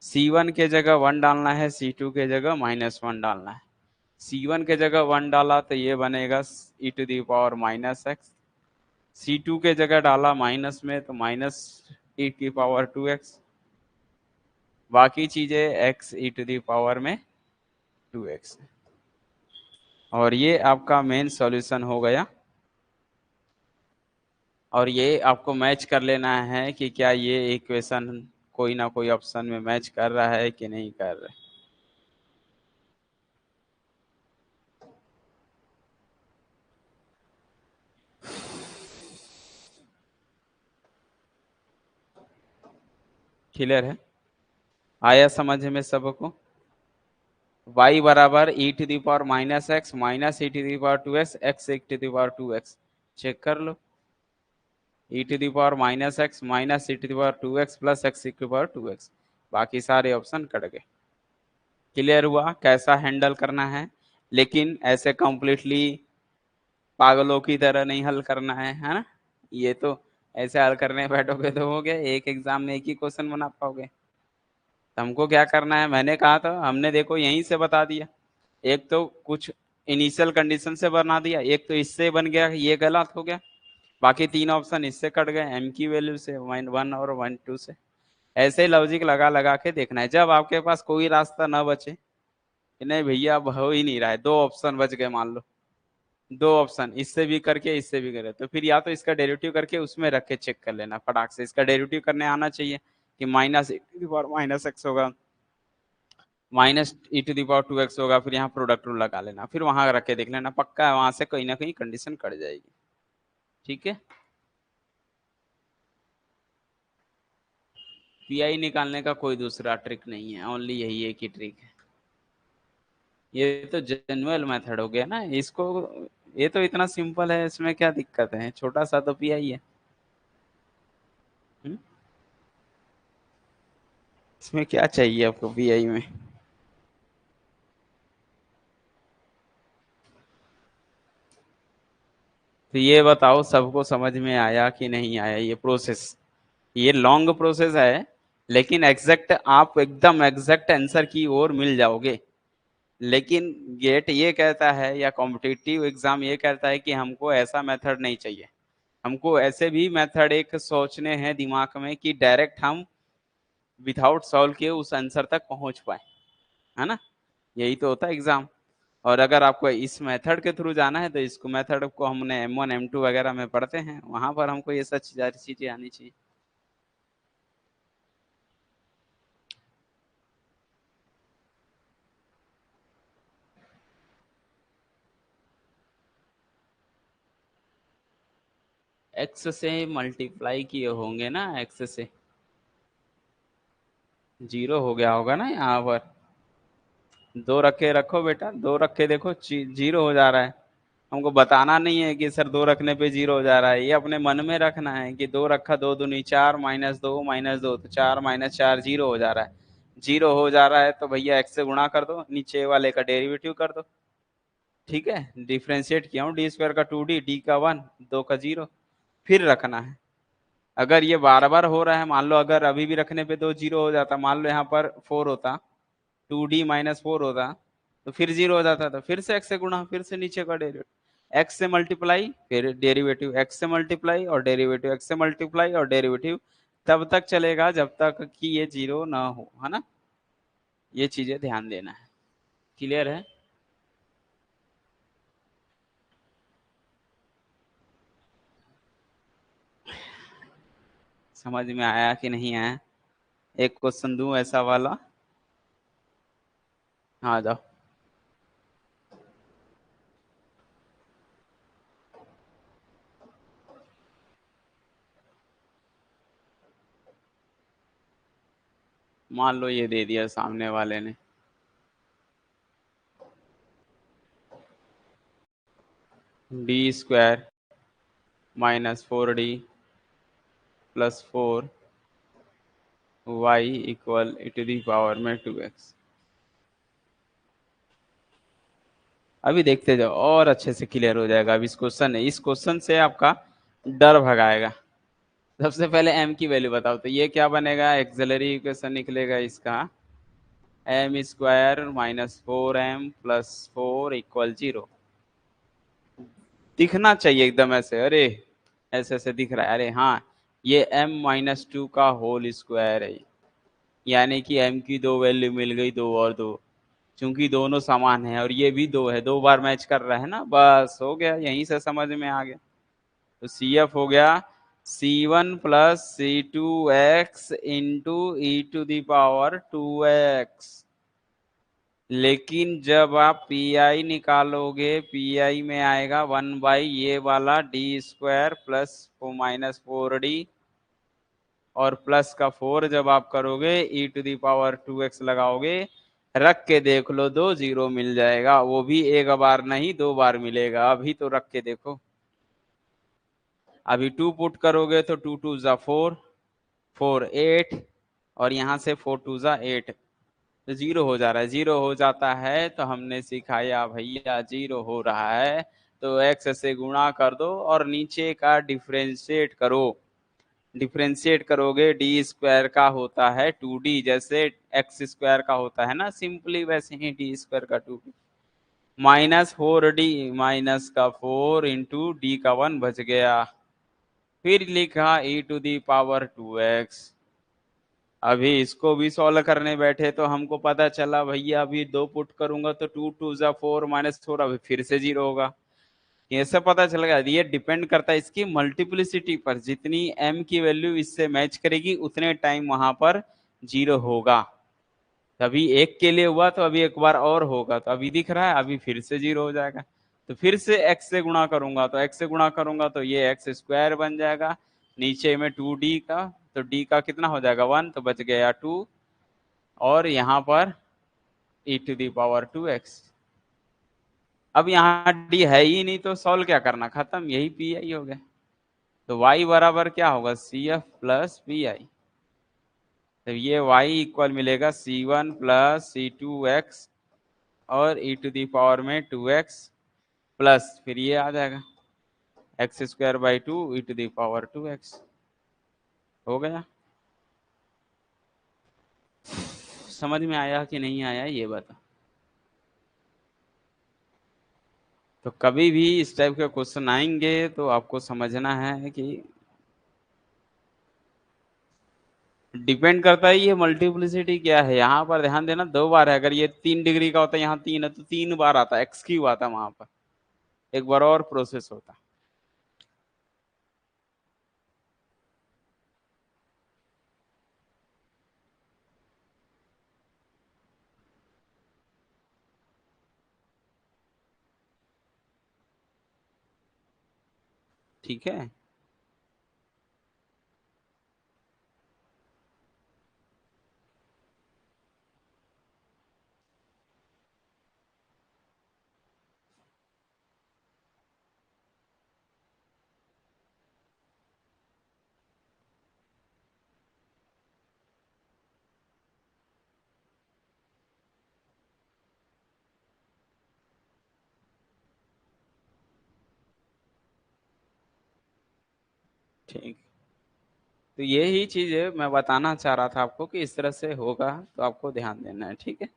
C1 के जगह 1 डालना है, C2 के जगह -1 डालना है। C1 के जगह 1 डाला तो ये बनेगा e⁻−x, C2 के जगह डाला माइनस में तो -e⁻2x, बाकी चीजें x e⁻2x। और ये आपका मेन सॉल्यूशन हो गया। और ये आपको मैच कर लेना है कि क्या ये इक्वेशन कोई ना कोई ऑप्शन में मैच कर रहा है कि नहीं कर रहा है। क्लियर है? आया समझ में सबको? y बराबर e⁻−x -e⁻2x, x e⁻2x, check कर लो। e⁻−x -e⁻2x plus x e⁻2x, बाकी सारे ऑप्शन कट गए। क्लियर हुआ कैसा हैंडल करना है? लेकिन ऐसे कंप्लीटली पागलों की तरह नहीं हल करना है ना? ये तो ऐसे हल करने बैठोगे तो हो गया, एक एग्जाम में एक ही क्वेश्चन बना पाओगे। हमको क्या करना है, मैंने कहा था, हमने देखो यहीं से बता दिया। एक तो कुछ इनिशियल कंडीशन से बना दिया, एक तो इससे बन गया, ये गलत हो गया। बाकी तीन ऑप्शन इससे कट गए, m की वैल्यू से, 1 और 1 2 से। ऐसे ही लॉजिक लगा लगा के देखना है। जब आपके पास कोई रास्ता ना बचे कि नहीं भैया अब हो ही नहीं रहा है, दो ऑप्शन बच गए मान लो, दो ऑप्शन इससे भी करके इससे भी करे, तो फिर या तो इसका डेरिवेटिव करके उसमें रख के चेक कर लेना फटाक से। इसका डेरिवेटिव करने आना चाहिए कि -e⁻−x होगा, -e⁻2x होगा, फिर यहाँ प्रोडक्ट रूल लगा लेना, फिर वहां रख के देख लेना, पक्का है वहां से कहीं ना कहीं कंडीशन कट जाएगी। ठीक है? पीआई निकालने का कोई दूसरा ट्रिक नहीं है, ओनली यही एक ही ट्रिक है। ये तो जनरल मेथड हो गया ना इसको, ये तो इतना सिंपल है, इसमें क्या दिक्कत है, छोटा सा तो पीआई है। हुँ? इसमें क्या चाहिए आपको पीआई में? तो ये बताओ सबको समझ में आया कि नहीं आया ये प्रोसेस? ये लॉन्ग प्रोसेस है, लेकिन एग्जैक्ट आप एकदम एग्जैक्ट आंसर की ओर मिल जाओगे। लेकिन गेट ये कहता है या कॉम्पिटिटिव एग्जाम ये कहता है कि हमको ऐसा मेथड नहीं चाहिए, हमको ऐसे भी मेथड एक सोचने हैं दिमाग में कि डायरेक्ट हम विदाउट सॉल्व किए उस आंसर तक पहुंच पाए, है ना? यही तो होता है एग्जाम। और अगर आपको इस मेथड के थ्रू जाना है तो इसको मेथड को हमने M1 M2 वगैरह में पढ़ते हैं, वहां पर हमको ये सच चीजें आनी चाहिए। एक्स से मल्टीप्लाई किए होंगे ना, एक्स से जीरो हो गया होगा ना यहाँ पर। दो रखे रखो बेटा, दो रखे देखो जीरो हो जा रहा है। हमको बताना नहीं है कि सर दो रखने पे जीरो हो जा रहा है, ये अपने मन में रखना है कि दो रखा, दो दूनी चार, -2 तो 4 - 4 जीरो हो जा रहा है। जीरो हो जा रहा है तो भैया एक्स से गुणा कर दो, नीचे वाले का डेरिवेटिव कर दो। ठीक है, डिफ्रेंशिएट किया हूँ, d² का 2d, d का 1, दो का 0, फिर रखना है। अगर ये बार बार हो रहा है, मान लो अगर अभी भी रखने पे दो जीरो हो जाता, मान लो यहाँ पर 4 होता, 2d - 4 होता, तो फिर जीरो हो जाता, तो फिर से एक्स से गुणा, फिर से नीचे का डेरिवेटिव, एक्स से मल्टीप्लाई फिर डेरिवेटिव, एक्स से मल्टीप्लाई और डेरिवेटिव, एक्स से मल्टीप्लाई और डेरिवेटिव, तब तक चलेगा जब तक कि ये जीरो ना हो, है ना? ये चीजें ध्यान देना है। क्लियर है? समझ में आया कि नहीं आया? एक क्वेश्चन दूं ऐसा वाला? हाँ जाओ। मान लो ये दे दिया सामने वाले ने, d² -4d +4 y equal e⁻²x। अभी देखते जाओ और अच्छे से क्लियर हो जाएगा। अब इस क्वेश्चन से आपका डर भगाएगा। सबसे पहले m की वैल्यू बताओ, तो ये क्या बनेगा? एक्सिलरी इक्वेशन निकलेगा इसका m² -4m +4 इक्वल 0। दिखना चाहिए एकदम ऐसे, अरे ऐसे ऐसे दिख रहा है, अरे हाँ ये m-2 का होल स्क्वायर है, यानी कि m की दो वैल्यू मिल गई, दो और दो, क्योंकि दोनों समान है और ये भी दो है, दो बार मैच कर रहा है ना, बस हो गया, यहीं से समझ में आ गया। तो CF हो गया C1 + C2x इंटू e⁻²x। लेकिन जब आप PI निकालोगे, PI में आएगा 1 ये वाला d² +4 और प्लस का 4 जब आप करोगे e⁻²x लगाओगे, रख के देख लो, 2 0 मिल जाएगा, वो भी एक बार नहीं 2 बार मिलेगा। अभी तो रख के देखो, अभी 2 पुट करोगे तो 2 2 ज़ा 4, 4 8 और यहाँ से 4 2 ज़ा 8, तो 0 हो जा रहा है। 0 हो जाता है तो हमने सिखाया भैया 0 हो रहा है तो x से गुणा कर दो और नीचे का डिफरेंशिएट करो। डिफरेंशिएट करोगे, d² का होता है 2d, जैसे x² का होता है ना सिंपली, वैसे ही d² का 2d, -4d माइनस का 4 इंटू d का 1 बच गया, फिर लिखा e⁻²x। अभी इसको भी सॉल्व करने बैठे तो हमको पता चला भैया अभी 2 पुट करूंगा तो 2 2 ज़ा 4 -4, अभी फिर से 0 होगा। ये सब पता चल गया। ये डिपेंड करता है इसकी मल्टीप्लिसिटी पर, जितनी m की वैल्यू इससे मैच करेगी उतने टाइम वहां पर 0 होगा। तभी एक के लिए हुआ तो अभी एक बार और होगा, तो अभी दिख रहा है अभी फिर से 0 हो जाएगा। तो फिर से x से गुणा करूंगा, तो x से गुणा करूंगा तो ये x² बन जाएगा, नीचे में 2d का, तो d का कितना हो जाएगा 1, तो बच गया 2, और यहाँ पर e⁻²x। अब यहाँ d है ही नहीं तो सॉल्व क्या करना, खत्म, यही PI हो गया। तो y बराबर क्या होगा, CF + PI। तो ये y इक्वल मिलेगा C1 + C2x और e⁻²x प्लस फिर ये आ जाएगा x²/2 e⁻²x। हो गया। समझ में आया कि नहीं आया ये बता। तो कभी भी इस टाइप के क्वेश्चन आएंगे तो आपको समझना है कि डिपेंड करता है ये मल्टीप्लिसिटी क्या है। यहाँ पर ध्यान देना 2 बार है, अगर ये 3 डिग्री का होता है, यहाँ 3 है तो 3 बार आता है, x³ आता है वहां पर, एक बार और प्रोसेस होता। ठीक है। ठीक, तो यही चीज है मैं बताना चाह रहा था आपको कि इस तरह से होगा, तो आपको ध्यान देना है। ठीक है।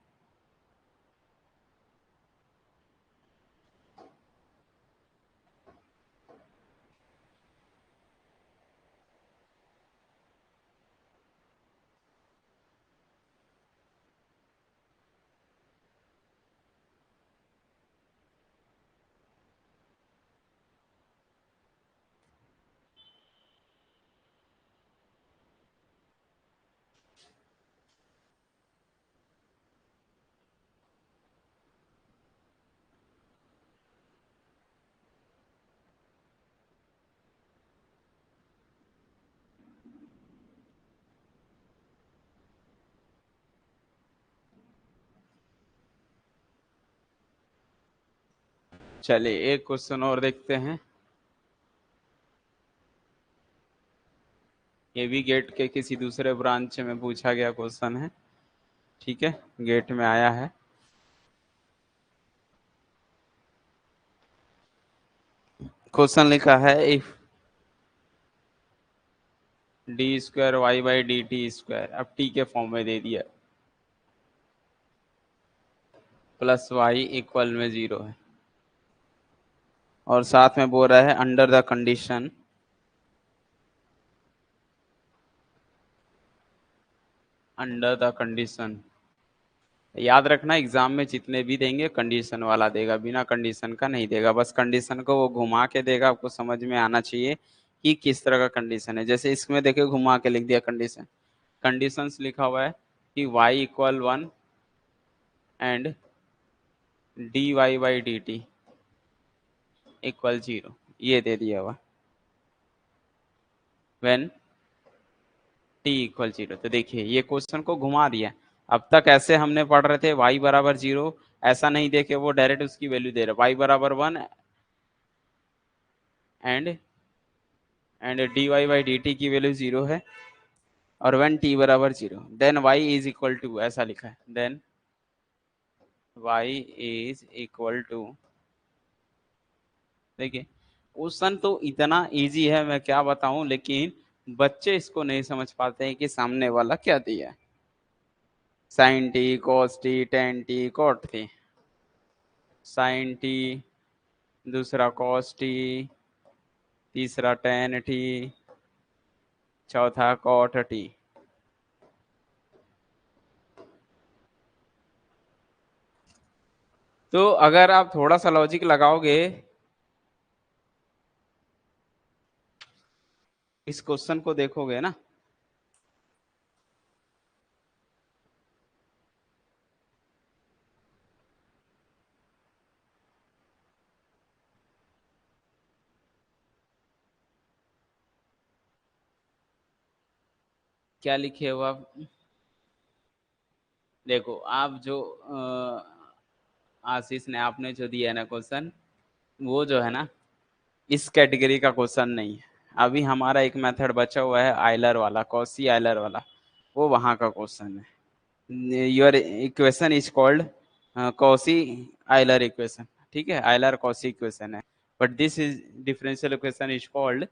चलिए एक क्वेश्चन और देखते हैं। ये भी गेट के किसी दूसरे ब्रांच में पूछा गया क्वेश्चन है, ठीक है, गेट में आया है। क्वेश्चन लिखा है if d square y by d t square, अब टी के फॉर्म में दे दिया, प्लस वाई इक्वल में 0 है, और साथ में बोल रहा है under the condition, under the condition. याद रखना एग्जाम में जितने भी देंगे कंडीशन वाला देगा, बिना कंडीशन का नहीं देगा। बस कंडीशन को वो घुमा के देगा, आपको समझ में आना चाहिए कि किस तरह का कंडीशन है। जैसे इसमें देखिए घुमा के लिख दिया कंडीशन, कंडीशंस लिखा हुआ है कि y equal 1 and d y by d t equal 0, ये दे दिया हुआ व्हेन टी इक्वल 0। तो देखिए ये क्वेश्चन को घुमा दिया। अब तक ऐसे हमने पढ़ रहे थे y बराबर 0, ऐसा नहीं देखे वो डायरेक्ट उसकी वैल्यू दे रहा, y बराबर 1 and d y by d t की वैल्यू 0 है, और व्हेन t बराबर 0 then y is equal to, ऐसा लिखा है, then y is equal to. देखिए क्वेश्चन तो इतना इजी है मैं क्या बताऊं, लेकिन बच्चे इसको नहीं समझ पाते हैं कि सामने वाला क्या दिया है। Sine t cos t tan t cot t, sine t, दूसरा कॉस टी, तीसरा टेन टी, चौथा कॉट टी। तो अगर आप थोड़ा सा लॉजिक लगाओगे इस क्वेश्चन को देखोगे ना, क्या लिखे हो आप, देखो आप जो आशीष ने आपने जो दिया है ना क्वेश्चन, वो जो है ना इस कैटेगरी का क्वेश्चन नहीं है। अभी हमारा एक मेथड बचा हुआ है आइलर वाला, कॉसी आइलर वाला, वो वहां का क्वेश्चन है। Your equation is called Cauchy Euler equation, ठीक है, आइलर कॉसी इक्वेशन है, but this is differential equation is called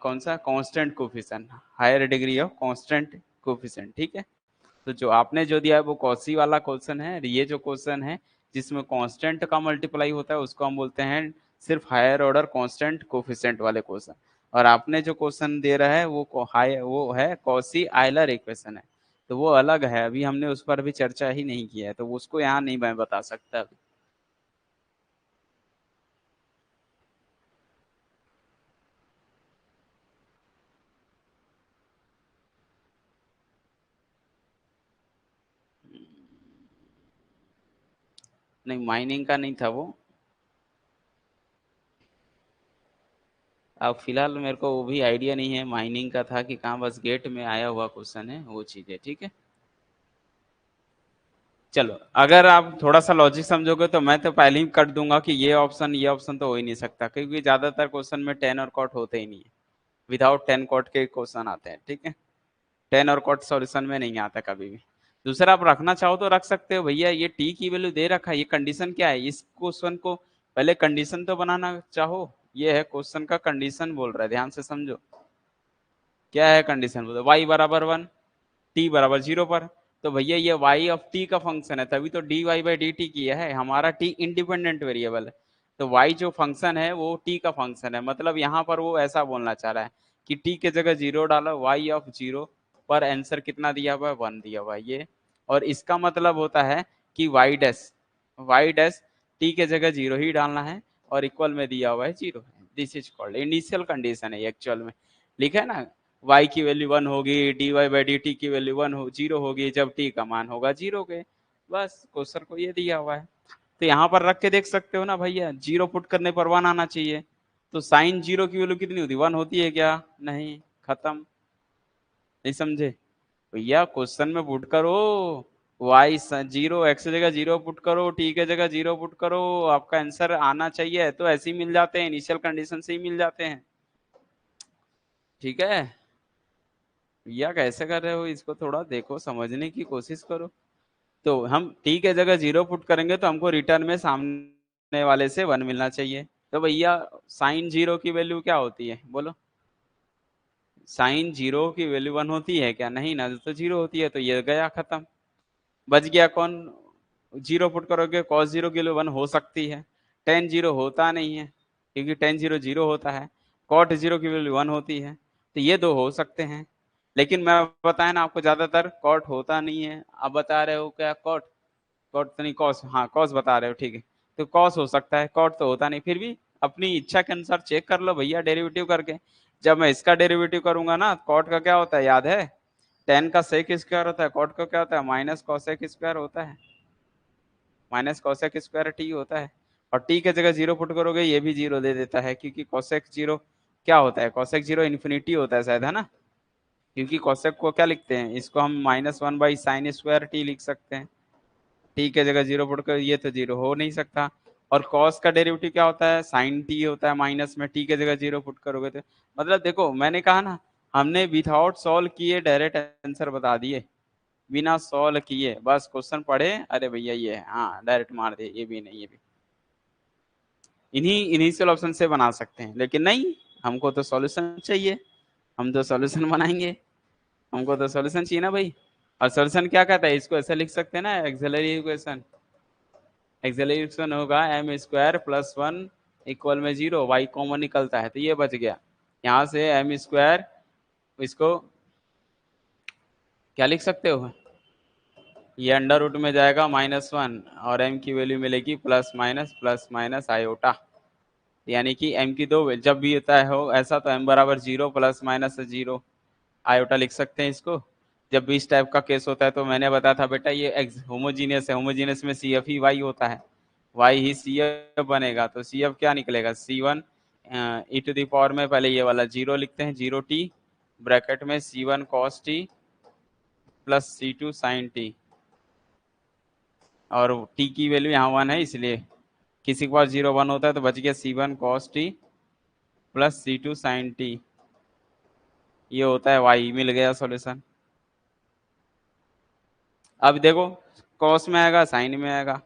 कौन सा, constant coefficient, higher degree of constant coefficient, ठीक है। तो जो आपने जो दिया है वो कॉसी वाला क्वेश्चन है, ये जो क्वेश्चन है जिसमें कांस्टेंट का मल्टीप्लाई होता है उसको हम बोलते हैं सिर्फ हायर ऑर्डर कांस्टेंट कोफिशिएंट वाले क्वेश्चन। और आपने जो क्वेश्चन दे रहा है वो है कॉसी आइलर इक्वेशन है, तो वो अलग है, अभी हमने उस पर भी चर्चा ही नहीं किया है, तो उसको यहाँ नहीं मैं बता सकता अभी। नहीं माइनिंग का नहीं था वो, अब फिलहाल मेरे को वो भी आइडिया नहीं है माइनिंग का था कि कहाँ, बस गेट में आया हुआ क्वेश्चन है वो चीज है, ठीक है। चलो अगर आप थोड़ा सा लॉजिक समझोगे तो मैं तो पहले ही कर दूंगा कि ये ऑप्शन तो हो ही नहीं सकता, क्योंकि ज्यादातर क्वेश्चन में टेन और कॉट होते ही नहीं है, विदाउट टेन कॉट के क्वेश्चन आते हैं, ठीक है। टेन और कॉट सॉल्यूशन में नहीं आता कभी भी। दूसरा आप रखना चाहो तो रख सकते हो, भैया ये टी की वैल्यू दे रखा है, ये कंडीशन क्या है, इस क्वेश्चन को पहले कंडीशन तो बनाना चाहो। ये है क्वेश्चन का कंडीशन बोल रहा है, ध्यान से समझो क्या है कंडीशन, बोल वाई बराबर 1 टी बराबर 0 पर। तो भैया ये y ऑफ t का फंक्शन है, तभी तो d y by d t किया है, हमारा t इंडिपेंडेंट वेरिएबल है। तो y जो फंक्शन है वो t का फंक्शन है, मतलब यहाँ पर वो ऐसा बोलना चाह रहा है कि t के जगह 0 डालो, y ऑफ 0 पर आंसर कितना दिया हुआ है, 1 दिया हुआ है ये। और इसका मतलब होता है कि y डैश t के जगह 0 ही डालना है, और इक्वल में दिया हुआ है 0 है। This is called initial condition है एक्चुअल में, लिखा है ना, y की वैल्यू 1 होगी, d y by d t की वैल्यू 0 होगी जब t का मान होगा 0 के। बस क्वेश्चन को ये दिया हुआ है, तो यहाँ पर रख के देख सकते हो ना भैया, 0 पुट करने पर 1 आना चाहिए, तो साइन 0 की वैल्यू कितनी होती है, 1 होती है क्या, नहीं, खत्म। नहीं समझे भैया, क्वेश्चन में पुट करो, वाई जीरो, एक्स की जगह जीरो पुट करो, टी की जगह जीरो पुट करो, आपका आंसर आना चाहिए। तो ऐसे ही मिल जाते हैं, इनिशियल कंडीशन से ही मिल जाते हैं। ठीक है, या कैसे कर रहे हो, इसको थोड़ा देखो, समझने की कोशिश करो। तो हम टी के जगह जीरो पुट करेंगे तो हमको रिटर्न में सामने वाले से वन मिलना चाहिए। तो भैया साइन जीरो की वैल्यू क्या होती है, बोलो। साइन जीरो की वैल्यू वन होती है क्या? नहीं ना, तो जीरो होती है। तो ये गया खत्म, बच गया कौन? जीरो पुट करोगे कॉस जीरो की वैल्यू वन हो सकती है, टेन जीरो होता नहीं है क्योंकि टेन जीरो जीरो होता है, कॉट जीरो की वैल्यू वन होती है। तो ये दो हो सकते हैं, लेकिन मैं बताया ना आपको, ज्यादातर कॉट होता नहीं है। आप बता रहे हो क्या कॉट? कॉट तो नहीं, कॉस, हाँ कॉस बता रहे हो, ठीक है। तो कॉस हो सकता है, कॉट तो होता नहीं। फिर भी अपनी इच्छा के अनुसार चेक कर लो भैया डेरिवेटिव करके। जब मैं इसका डेरिवेटिव करूंगा ना, कॉट का क्या होता है याद है? टेन का सेक स्क्वायर होता है, कॉट का क्या होता है? माइनस कॉसेक स्क्वायर होता है, माइनस कॉसेक स्क्वायर टी होता है। और टी की जगह जीरो पुट करोगे, ये भी जीरो दे देता है, क्योंकि कॉसेक जीरो क्या होता है? कॉसेक जीरो इन्फिनिटी होता है शायद, है ना? क्योंकि कॉसेक को क्या लिखते हैं, इसको हम minus one by sine square T लिख सकते हैं। टी की जगह जीरो पुट कर, ये तो जीरो हो नहीं सकता। और कॉस का डेरिवेटिव क्या होता है? साइन टी होता है माइनस में, टी की जगह जीरो पुट करोगे तो, मतलब देखो मैंने कहा ना, हमने विथआउट सॉल्व किए डायरेक्ट आंसर बता दिए, बिना सॉल्व किए बस क्वेश्चन पढ़े, अरे भैया ये है, हाँ डायरेक्ट मार दे, ये भी नहीं, ये भी इन्हीं इनिशियल ऑप्शन से बना सकते हैं। लेकिन नहीं, हमको तो सॉल्यूशन चाहिए, हम तो सॉल्यूशन बनाएंगे, हमको तो सॉल्यूशन चाहिए ना भाई। और सॉल्यूशन क्या कहता है, इसको ऐसे लिख सकते हैं ना, एक्सिलरी इक्वेशन। एक्सिलरी इक्वेशन होगा m square plus one equal में जीरो, वाई कॉमन निकलता है तो ये बच गया। यहाँ से एम स्क्वायर, इसको क्या लिख सकते हो, ये अंडर रूट में जाएगा माइनस वन, और एम की वैल्यू मिलेगी प्लस माइनस आयोटा। यानी कि एम की दो जब भी होता है हो ऐसा, तो एम बराबर zero plus minus zero iota लिख सकते हैं इसको। जब भी इस टाइप का केस होता है तो मैंने बताया था बेटा, ये होमोजीनियस है, होमोजीनियस में सी एफ ही वाई होता है, वाई ही सी एफ बनेगा। तो सी एफ क्या निकलेगा, c one e to the power में पहले ये वाला जीरो लिखते हैं, जीरो टी ब्रैकेट में c one cos t plus सी टू साइन टी, और टी की वैल्यू यहाँ वन है, इसलिए किसी के पास जीरो वन होता है तो बच गया c one cos t plus सी टू साइन टी, ये होता है वाई, मिल गया सॉल्यूशन। अब देखो कॉस में आएगा, साइन में आएगा,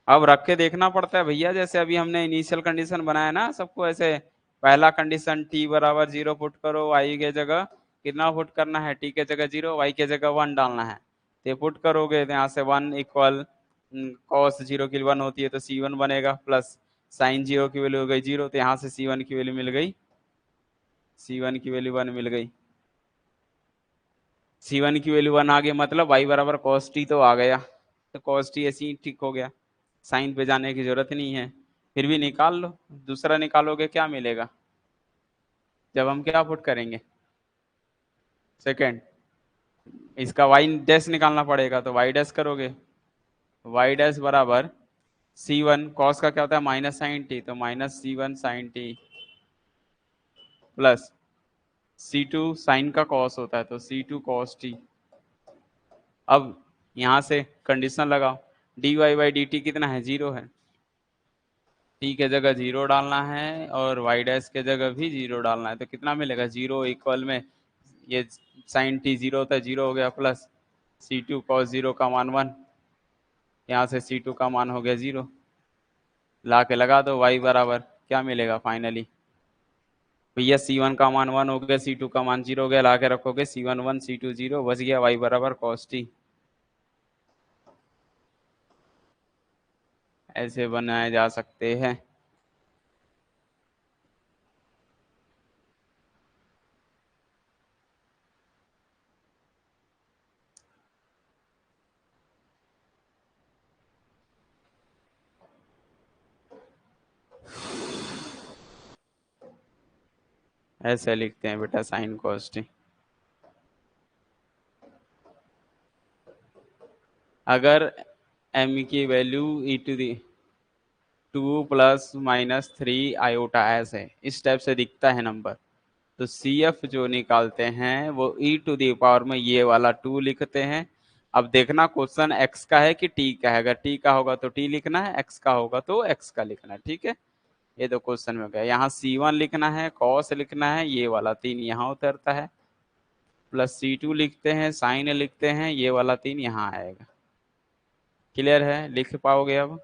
अब रख के देखना पड़ता है भैया। जैसे अभी हमने इनिशियल कंडीशन बनाया ना सबको ऐसे, पहला कंडीशन टी बराबर जीरो पुट करो, वाई के जगह कितना पुट करना है, टी के जगह जीरो, वाई के जगह वन डालना है। तो पुट करोगे तो यहाँ से वन इक्वल कॉस जीरो की वन होती है तो सी वन बनेगा, प्लस साइन जीरो की वैल्यू हो गई जीरो, तो यहाँ से सी वन की वैल्यू मिल गई, सी वन की वैल्यू वन मिल गई, सी वन की वैल्यू वन आ गई, मतलब वाई बराबर कॉस टी तो आ गया। तो कॉस टी ऐसे ही ठीक हो गया, साइन पे जाने की जरूरत नहीं है। फिर भी निकाल लो, दूसरा निकालोगे क्या मिलेगा, जब हम क्या पुट करेंगे, सेकेंड, इसका वाई डैश निकालना पड़ेगा, तो वाई डैश करोगे, वाई डैश बराबर सी वन कॉस का क्या होता है माइनस साइन टी, तो minus C one sine t plus सी टू साइन का कॉस होता है तो सी टू कॉस टी। अब यहाँ से कंडीशन लगाओ, d y by d t कितना है, जीरो है, टी के जगह जीरो डालना है और वाई डैश के जगह भी जीरो डालना है, तो कितना मिलेगा, जीरो इक्वल में ये साइन टी जीरो होता है, जीरो हो गया, प्लस सी टू कॉस जीरो का मान वन, यहाँ से सी टू का मान हो गया जीरो, ला के लगा दो, वाई बराबर क्या मिलेगा फाइनली भैया, सी वन का मान वन हो गया, सी टू का मान जीरो हो गया, ला के रखोगे c one one c two zero, बच गया वाई बराबर कॉस टी। ऐसे बनाए जा सकते हैं। ऐसे लिखते हैं बेटा साइन कॉस टी। अगर एम की value e to the two plus minus three iota ऐसे है, इस टाइप से दिखता है नंबर, तो सी एफ जो निकालते हैं वो ई टू दी पावर में ये वाला टू लिखते हैं, अब देखना क्वेश्चन x का है कि t का है, अगर t का होगा तो t लिखना है, x का होगा तो x का लिखना है, ठीक है। ये तो क्वेश्चन में गया, यहाँ C1 लिखना है, cos लिखना है, ये वाला 3 यहाँ उतरता है, प्लस C2 लिखते हैं, साइन लिखते हैं, ये वाला 3 यहाँ आएगा। क्लियर है, लिख पाओगे अब,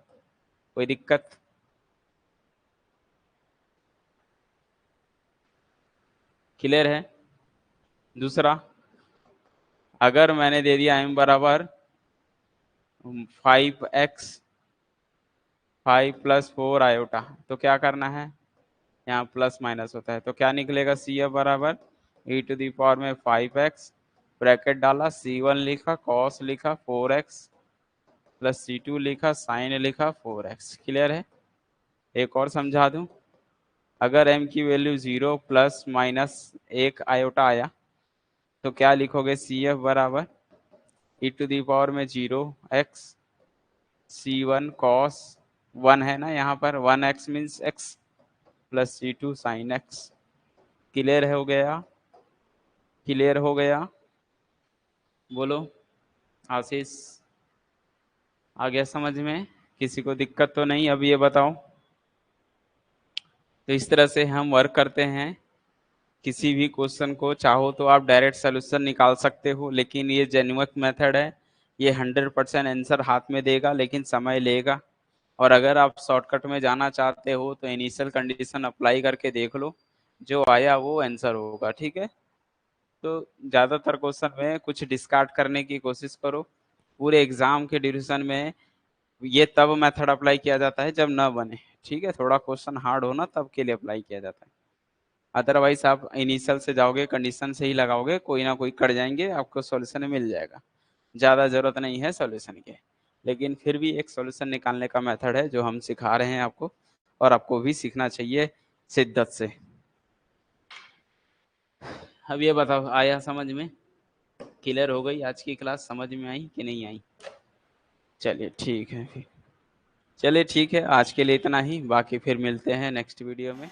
कोई दिक्कत? क्लियर है। दूसरा, अगर मैंने दे दिया m बराबर 5x 5 प्लस 4 आयोटा, तो क्या करना है, यहाँ प्लस माइनस होता है, तो क्या निकलेगा, सी एफ बराबर ई टू दी पावर में 5x, ब्रैकेट डाला, C1 लिखा, कॉस लिखा 4x, प्लस C2 लिखा, साइन लिखा 4x। क्लियर है। एक और समझा दूं, अगर m की वैल्यू 0 प्लस माइनस 1 आयोटा आया तो क्या लिखोगे, सी एफ बराबर ई टू दी पावर में 0x C1 कॉस 1 है ना, यहाँ पर 1x मीन्स x प्लस C2 साइन x। क्लियर हो गया, क्लियर हो गया, बोलो आशीष, आ गया समझ में, किसी को दिक्कत तो नहीं, अब ये बताओ। तो इस तरह से हम वर्क करते हैं, किसी भी क्वेश्चन को चाहो तो आप डायरेक्ट सोल्यूशन निकाल सकते हो, लेकिन ये जेन्युइन मेथड है, ये 100% आंसर हाथ में देगा लेकिन समय लेगा। और अगर आप शॉर्टकट में जाना चाहते हो तो इनिशियल कंडीशन अप्लाई करके देख लो, जो आया वो आंसर होगा, ठीक है। तो ज़्यादातर क्वेश्चन में कुछ डिस्कार्ड करने की कोशिश करो, पूरे एग्जाम के ड्यूरेशन में ये तब मेथड अप्लाई किया जाता है जब ना बने, ठीक है, थोड़ा क्वेश्चन हार्ड हो ना तब के लिए अप्लाई किया जाता है। अदरवाइज आप इनिशियल से जाओगे, कंडीशन से ही लगाओगे, कोई ना कोई कर जाएंगे, आपको सॉल्यूशन मिल जाएगा, ज़्यादा ज़रूरत नहीं है सॉल्यूशन के। लेकिन फिर भी एक सॉल्यूशन निकालने का मेथड है जो हम सिखा रहे हैं आपको, और आपको भी सीखना चाहिए शिद्दत से। अब ये बताओ, आया समझ में, क्लियर हो गई आज की क्लास, समझ में आई कि नहीं आई? चलिए ठीक है फिर, चलिए ठीक है, आज के लिए इतना ही, बाकी फिर मिलते हैं नेक्स्ट वीडियो में।